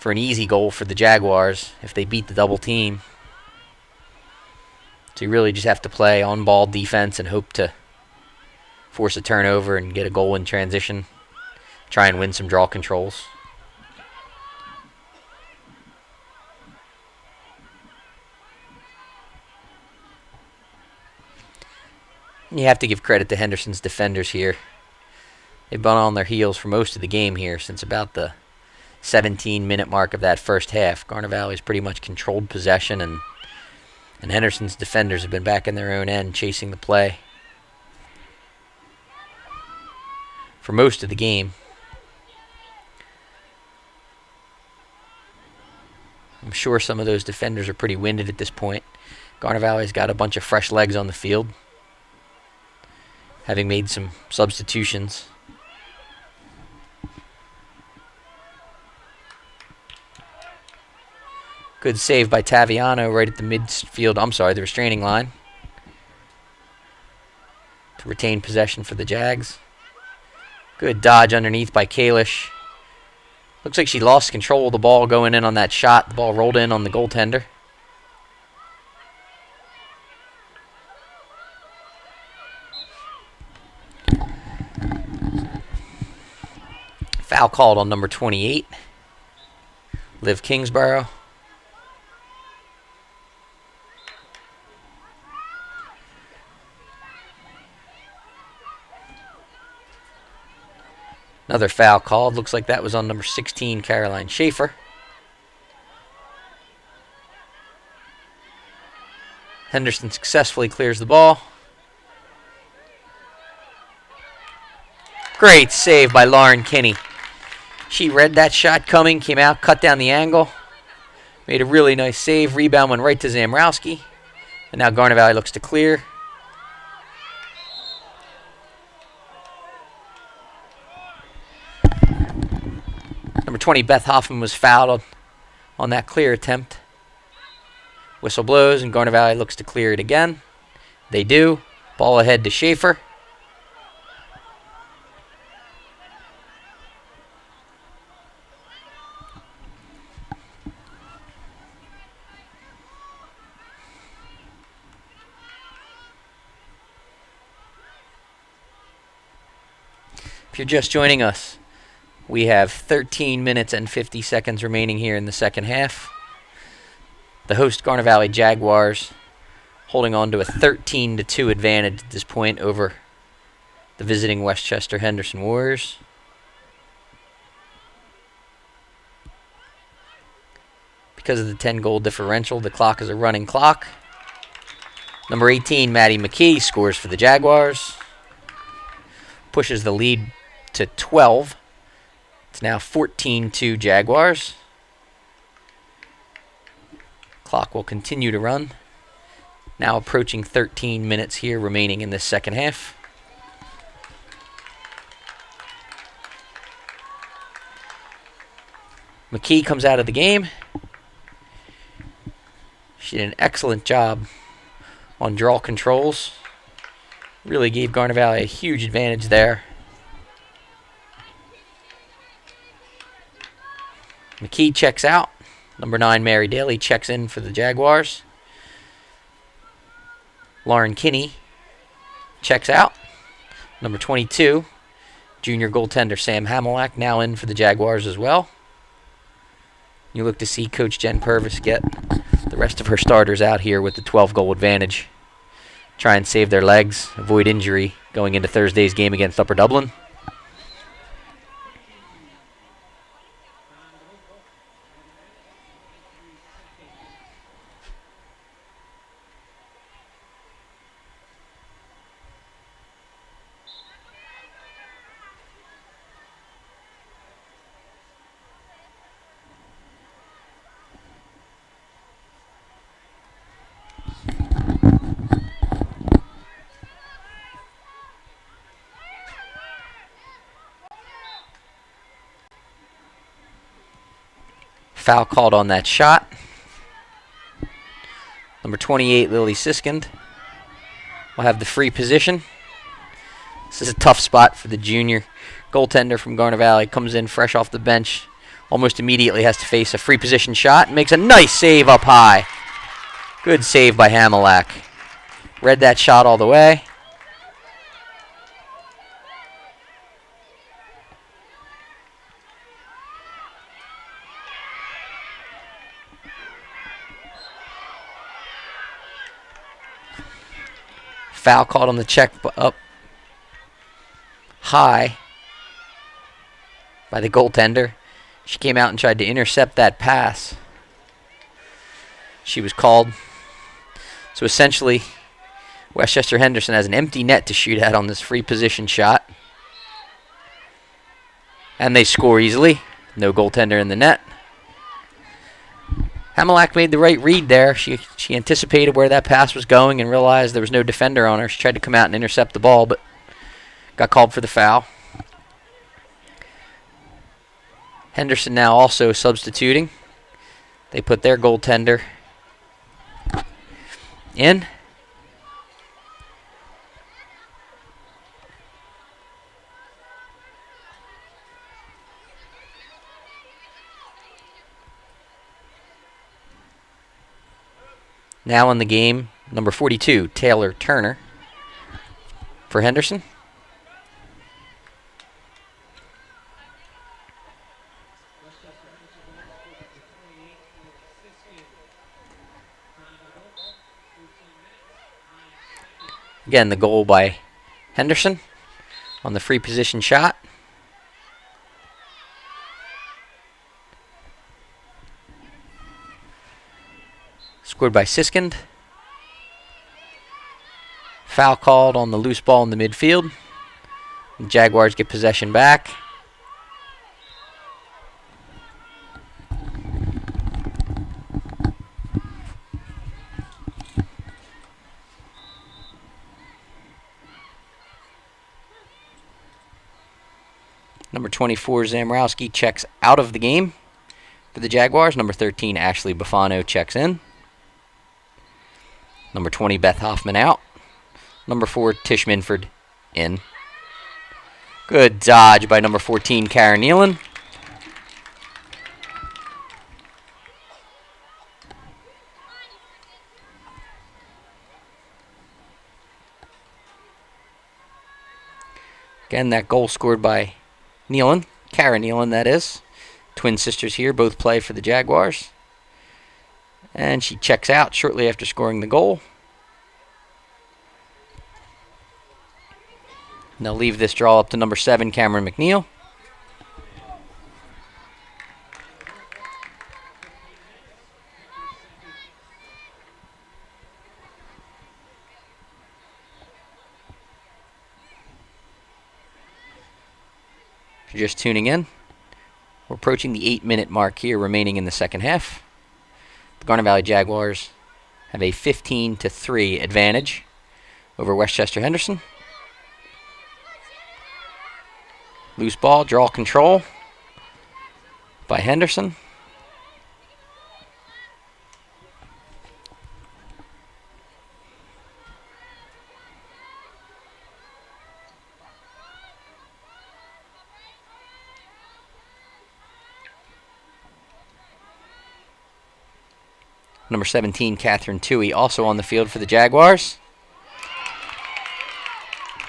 for an easy goal for the Jaguars if they beat the double team. So you really just have to play on-ball defense and hope to force a turnover and get a goal in transition. Try and win some draw controls. And you have to give credit to Henderson's defenders here. They've been on their heels for most of the game here since about the 17-minute mark of that first half. Garnet Valley's pretty much controlled possession, and Henderson's defenders have been back in their own end chasing the play for most of the game. I'm sure some of those defenders are pretty winded at this point. Garnet Valley's got a bunch of fresh legs on the field, having made some substitutions. Good save by Taviano right at the midfield. I'm sorry, the restraining line. To retain possession for the Jags. Good dodge underneath by Kalish. Looks like she lost control of the ball going in on that shot. The ball rolled in on the goaltender. Foul called on number 28, Liv Kingsborough. Another foul called. Looks like that was on number 16, Caroline Schaefer. Henderson successfully clears the ball. Great save by Lauren Kinney. She read that shot coming, came out, cut down the angle. Made a really nice save. Rebound went right to Zamrowski. And now Garnet Valley looks to clear. Number 20, Beth Hoffman, was fouled on that clear attempt. Whistle blows, and Garnet Valley looks to clear it again. They do. Ball ahead to Schaefer. If you're just joining us, we have 13 minutes and 50 seconds remaining here in the second half. The host Garnet Valley Jaguars holding on to a 13-2 advantage at this point over the visiting Westchester Henderson Warriors. Because of the 10-goal differential, the clock is a running clock. Number 18, Maddie McKee, scores for the Jaguars. Pushes the lead to 12. It's now 14-2 Jaguars. Clock will continue to run. Now approaching 13 minutes here remaining in this second half. McKee comes out of the game. She did an excellent job on draw controls. Really gave Garnet Valley a huge advantage there. McKee checks out. Number 9, Mary Daly, checks in for the Jaguars. Lauren Kinney checks out. Number 22, junior goaltender Sam Hamilak, now in for the Jaguars as well. You look to see Coach Jen Purvis get the rest of her starters out here with the 12-goal advantage. Try and save their legs, avoid injury going into Thursday's game against Upper Dublin. Foul called on that shot. Number 28, Lily Siskind, will have the free position. This is a tough spot for the junior goaltender from Garnet Valley. Comes in fresh off the bench. Almost immediately has to face a free position shot. Makes a nice save up high. Good save by Hamilak. Read that shot all the way. Foul called on the check up high by the goaltender. She came out and tried to intercept that pass. She was called. So essentially, Westchester Henderson has an empty net to shoot at on this free position shot. And they score easily. No goaltender in the net. Hamilak made the right read there. She anticipated where that pass was going and realized there was no defender on her. She tried to come out and intercept the ball, but got called for the foul. Henderson now also substituting. They put their goaltender in. Now in the game, number 42, Taylor Turner for Henderson. Again, the goal by Henderson on the free position shot. Scored by Siskind. Foul called on the loose ball in the midfield. The Jaguars get possession back. Number 24, Zamrowski, checks out of the game for the Jaguars. Number 13, Ashley Buffano, checks in. Number 20, Beth Hoffman, out. Number 4, Tish Minford, in. Good dodge by number 14, Karen Nealon. Again, that goal scored by Nealon, Karen Nealon, that is. Twin sisters here, both play for the Jaguars. And she checks out shortly after scoring the goal. And they'll leave this draw up to number 7, Cameron McNeil. If you're just tuning in, we're approaching the 8-minute mark here remaining in the second half. The Garnet Valley Jaguars have a 15-3 advantage over Westchester Henderson. Loose ball, draw control by Henderson. Number 17, Catherine Toohey, also on the field for the Jaguars.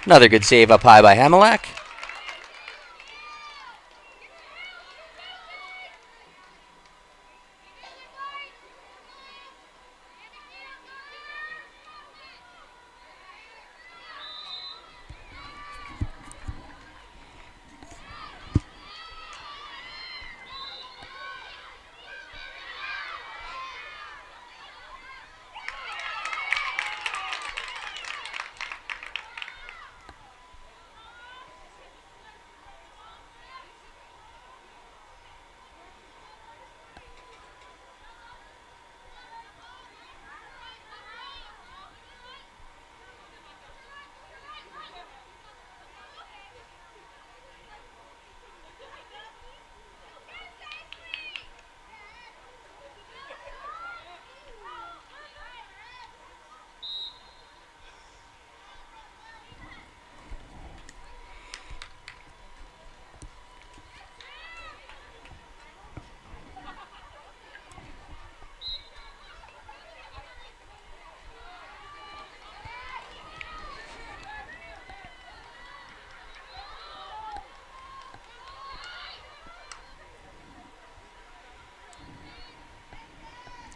Another good save up high by Hamilak.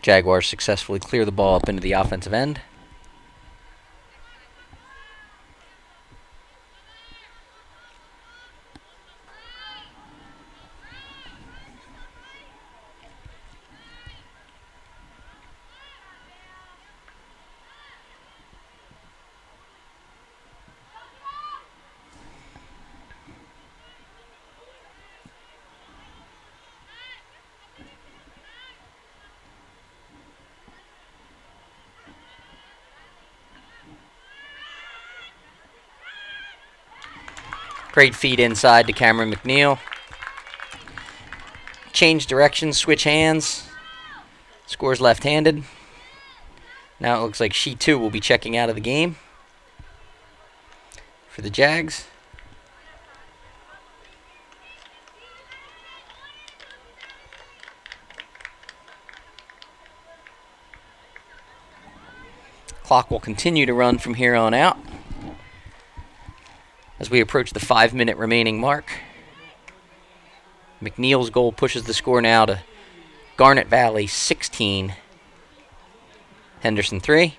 Jaguars successfully clear the ball up into the offensive end. Great feed inside to Cameron McNeil. Change directions, switch hands. Scores left-handed. Now it looks like she too will be checking out of the game for the Jags. Clock will continue to run from here on out as we approach the 5-minute remaining mark. McNeil's goal pushes the score now to Garnet Valley 16, Henderson 3.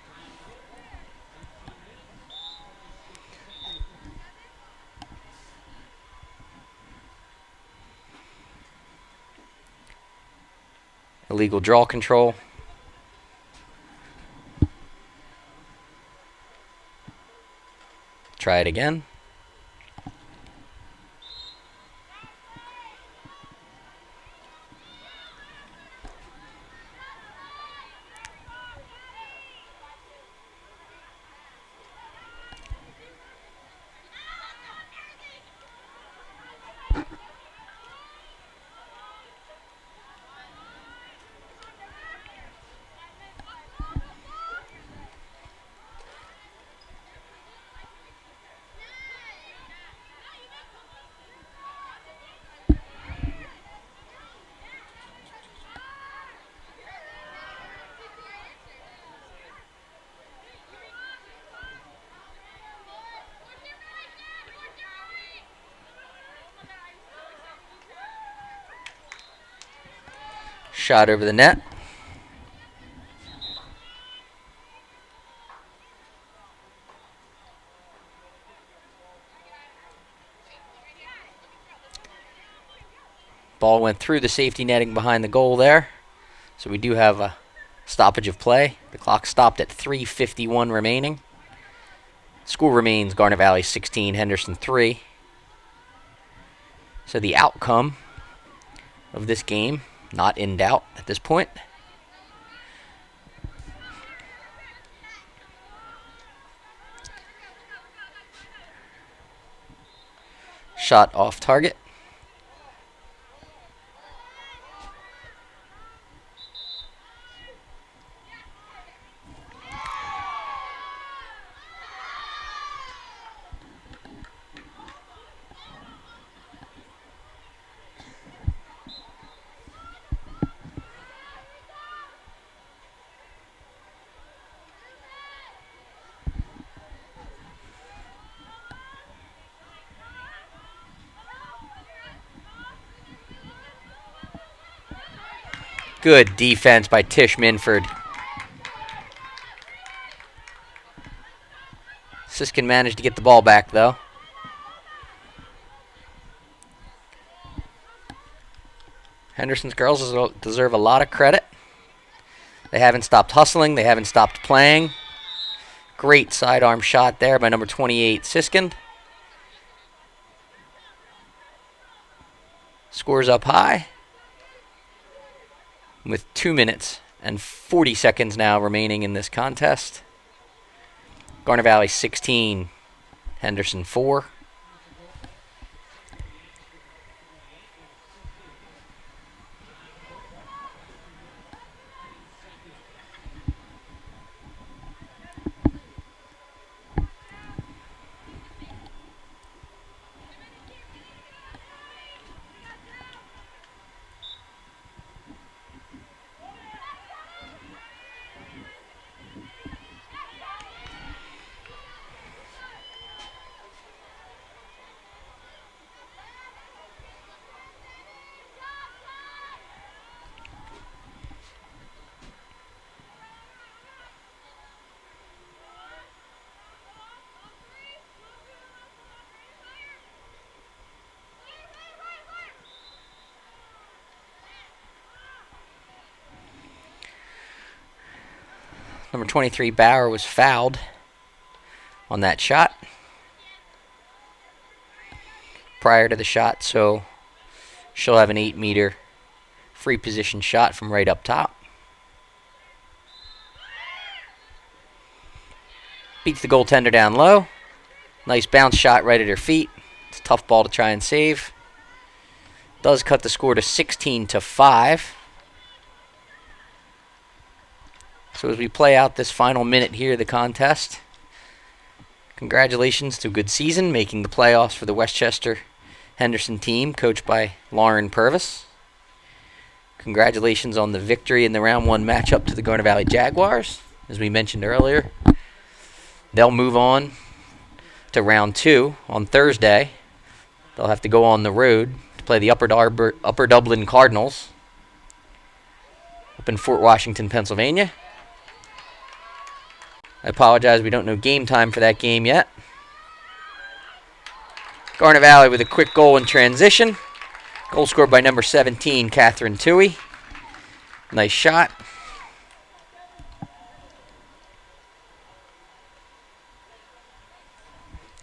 Illegal draw control. Try it again. Shot over the net. Ball went through the safety netting behind the goal there. So we do have a stoppage of play. The clock stopped at 3:51 remaining. Score remains Garnet Valley 16, Henderson 3. So the outcome of this game, not in doubt at this point. Shot off target. Good defense by Tish Minford. Siskin managed to get the ball back, though. Henderson's girls deserve a lot of credit. They haven't stopped hustling. They haven't stopped playing. Great sidearm shot there by number 28, Siskin. Scores up high. With 2 minutes and 40 seconds now remaining in this contest. Garnet Valley 16, Henderson 4. Number 23, Bauer, was fouled on that shot prior to the shot, so she'll have an 8-meter free position shot from right up top. Beats the goaltender down low. Nice bounce shot right at her feet. It's a tough ball to try and save. Does cut the score to 16-5. So as we play out this final minute here of the contest, congratulations to a good season, making the playoffs for the Westchester Henderson team, coached by Lauren Purvis. Congratulations on the victory in the round 1 matchup to the Garnet Valley Jaguars. As we mentioned earlier, they'll move on to round 2 on Thursday. They'll have to go on the road to play the Upper Dublin Cardinals up in Fort Washington, Pennsylvania. I apologize, we don't know game time for that game yet. Garnet Valley with a quick goal in transition. Goal scored by number 17, Catherine Toohey. Nice shot.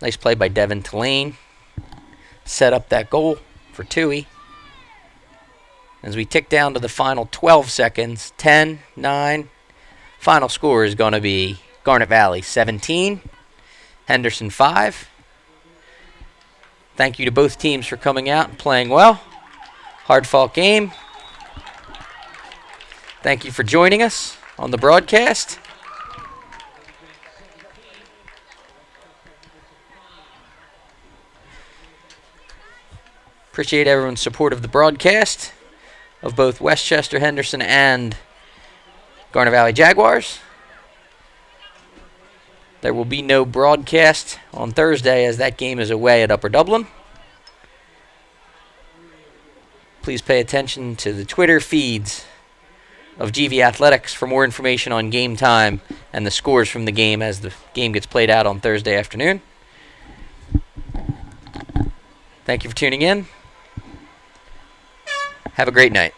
Nice play by Devin Tulane. Set up that goal for Toohey. As we tick down to the final 12 seconds, 10, 9. Final score is going to be Garnet Valley 17, Henderson 5. Thank you to both teams for coming out and playing well. Hard-fought game. Thank you for joining us on the broadcast. Appreciate everyone's support of the broadcast of both Westchester Henderson and Garnet Valley Jaguars. There will be no broadcast on Thursday as that game is away at Upper Dublin. Please pay attention to the Twitter feeds of GV Athletics for more information on game time and the scores from the game as the game gets played out on Thursday afternoon. Thank you for tuning in. Have a great night.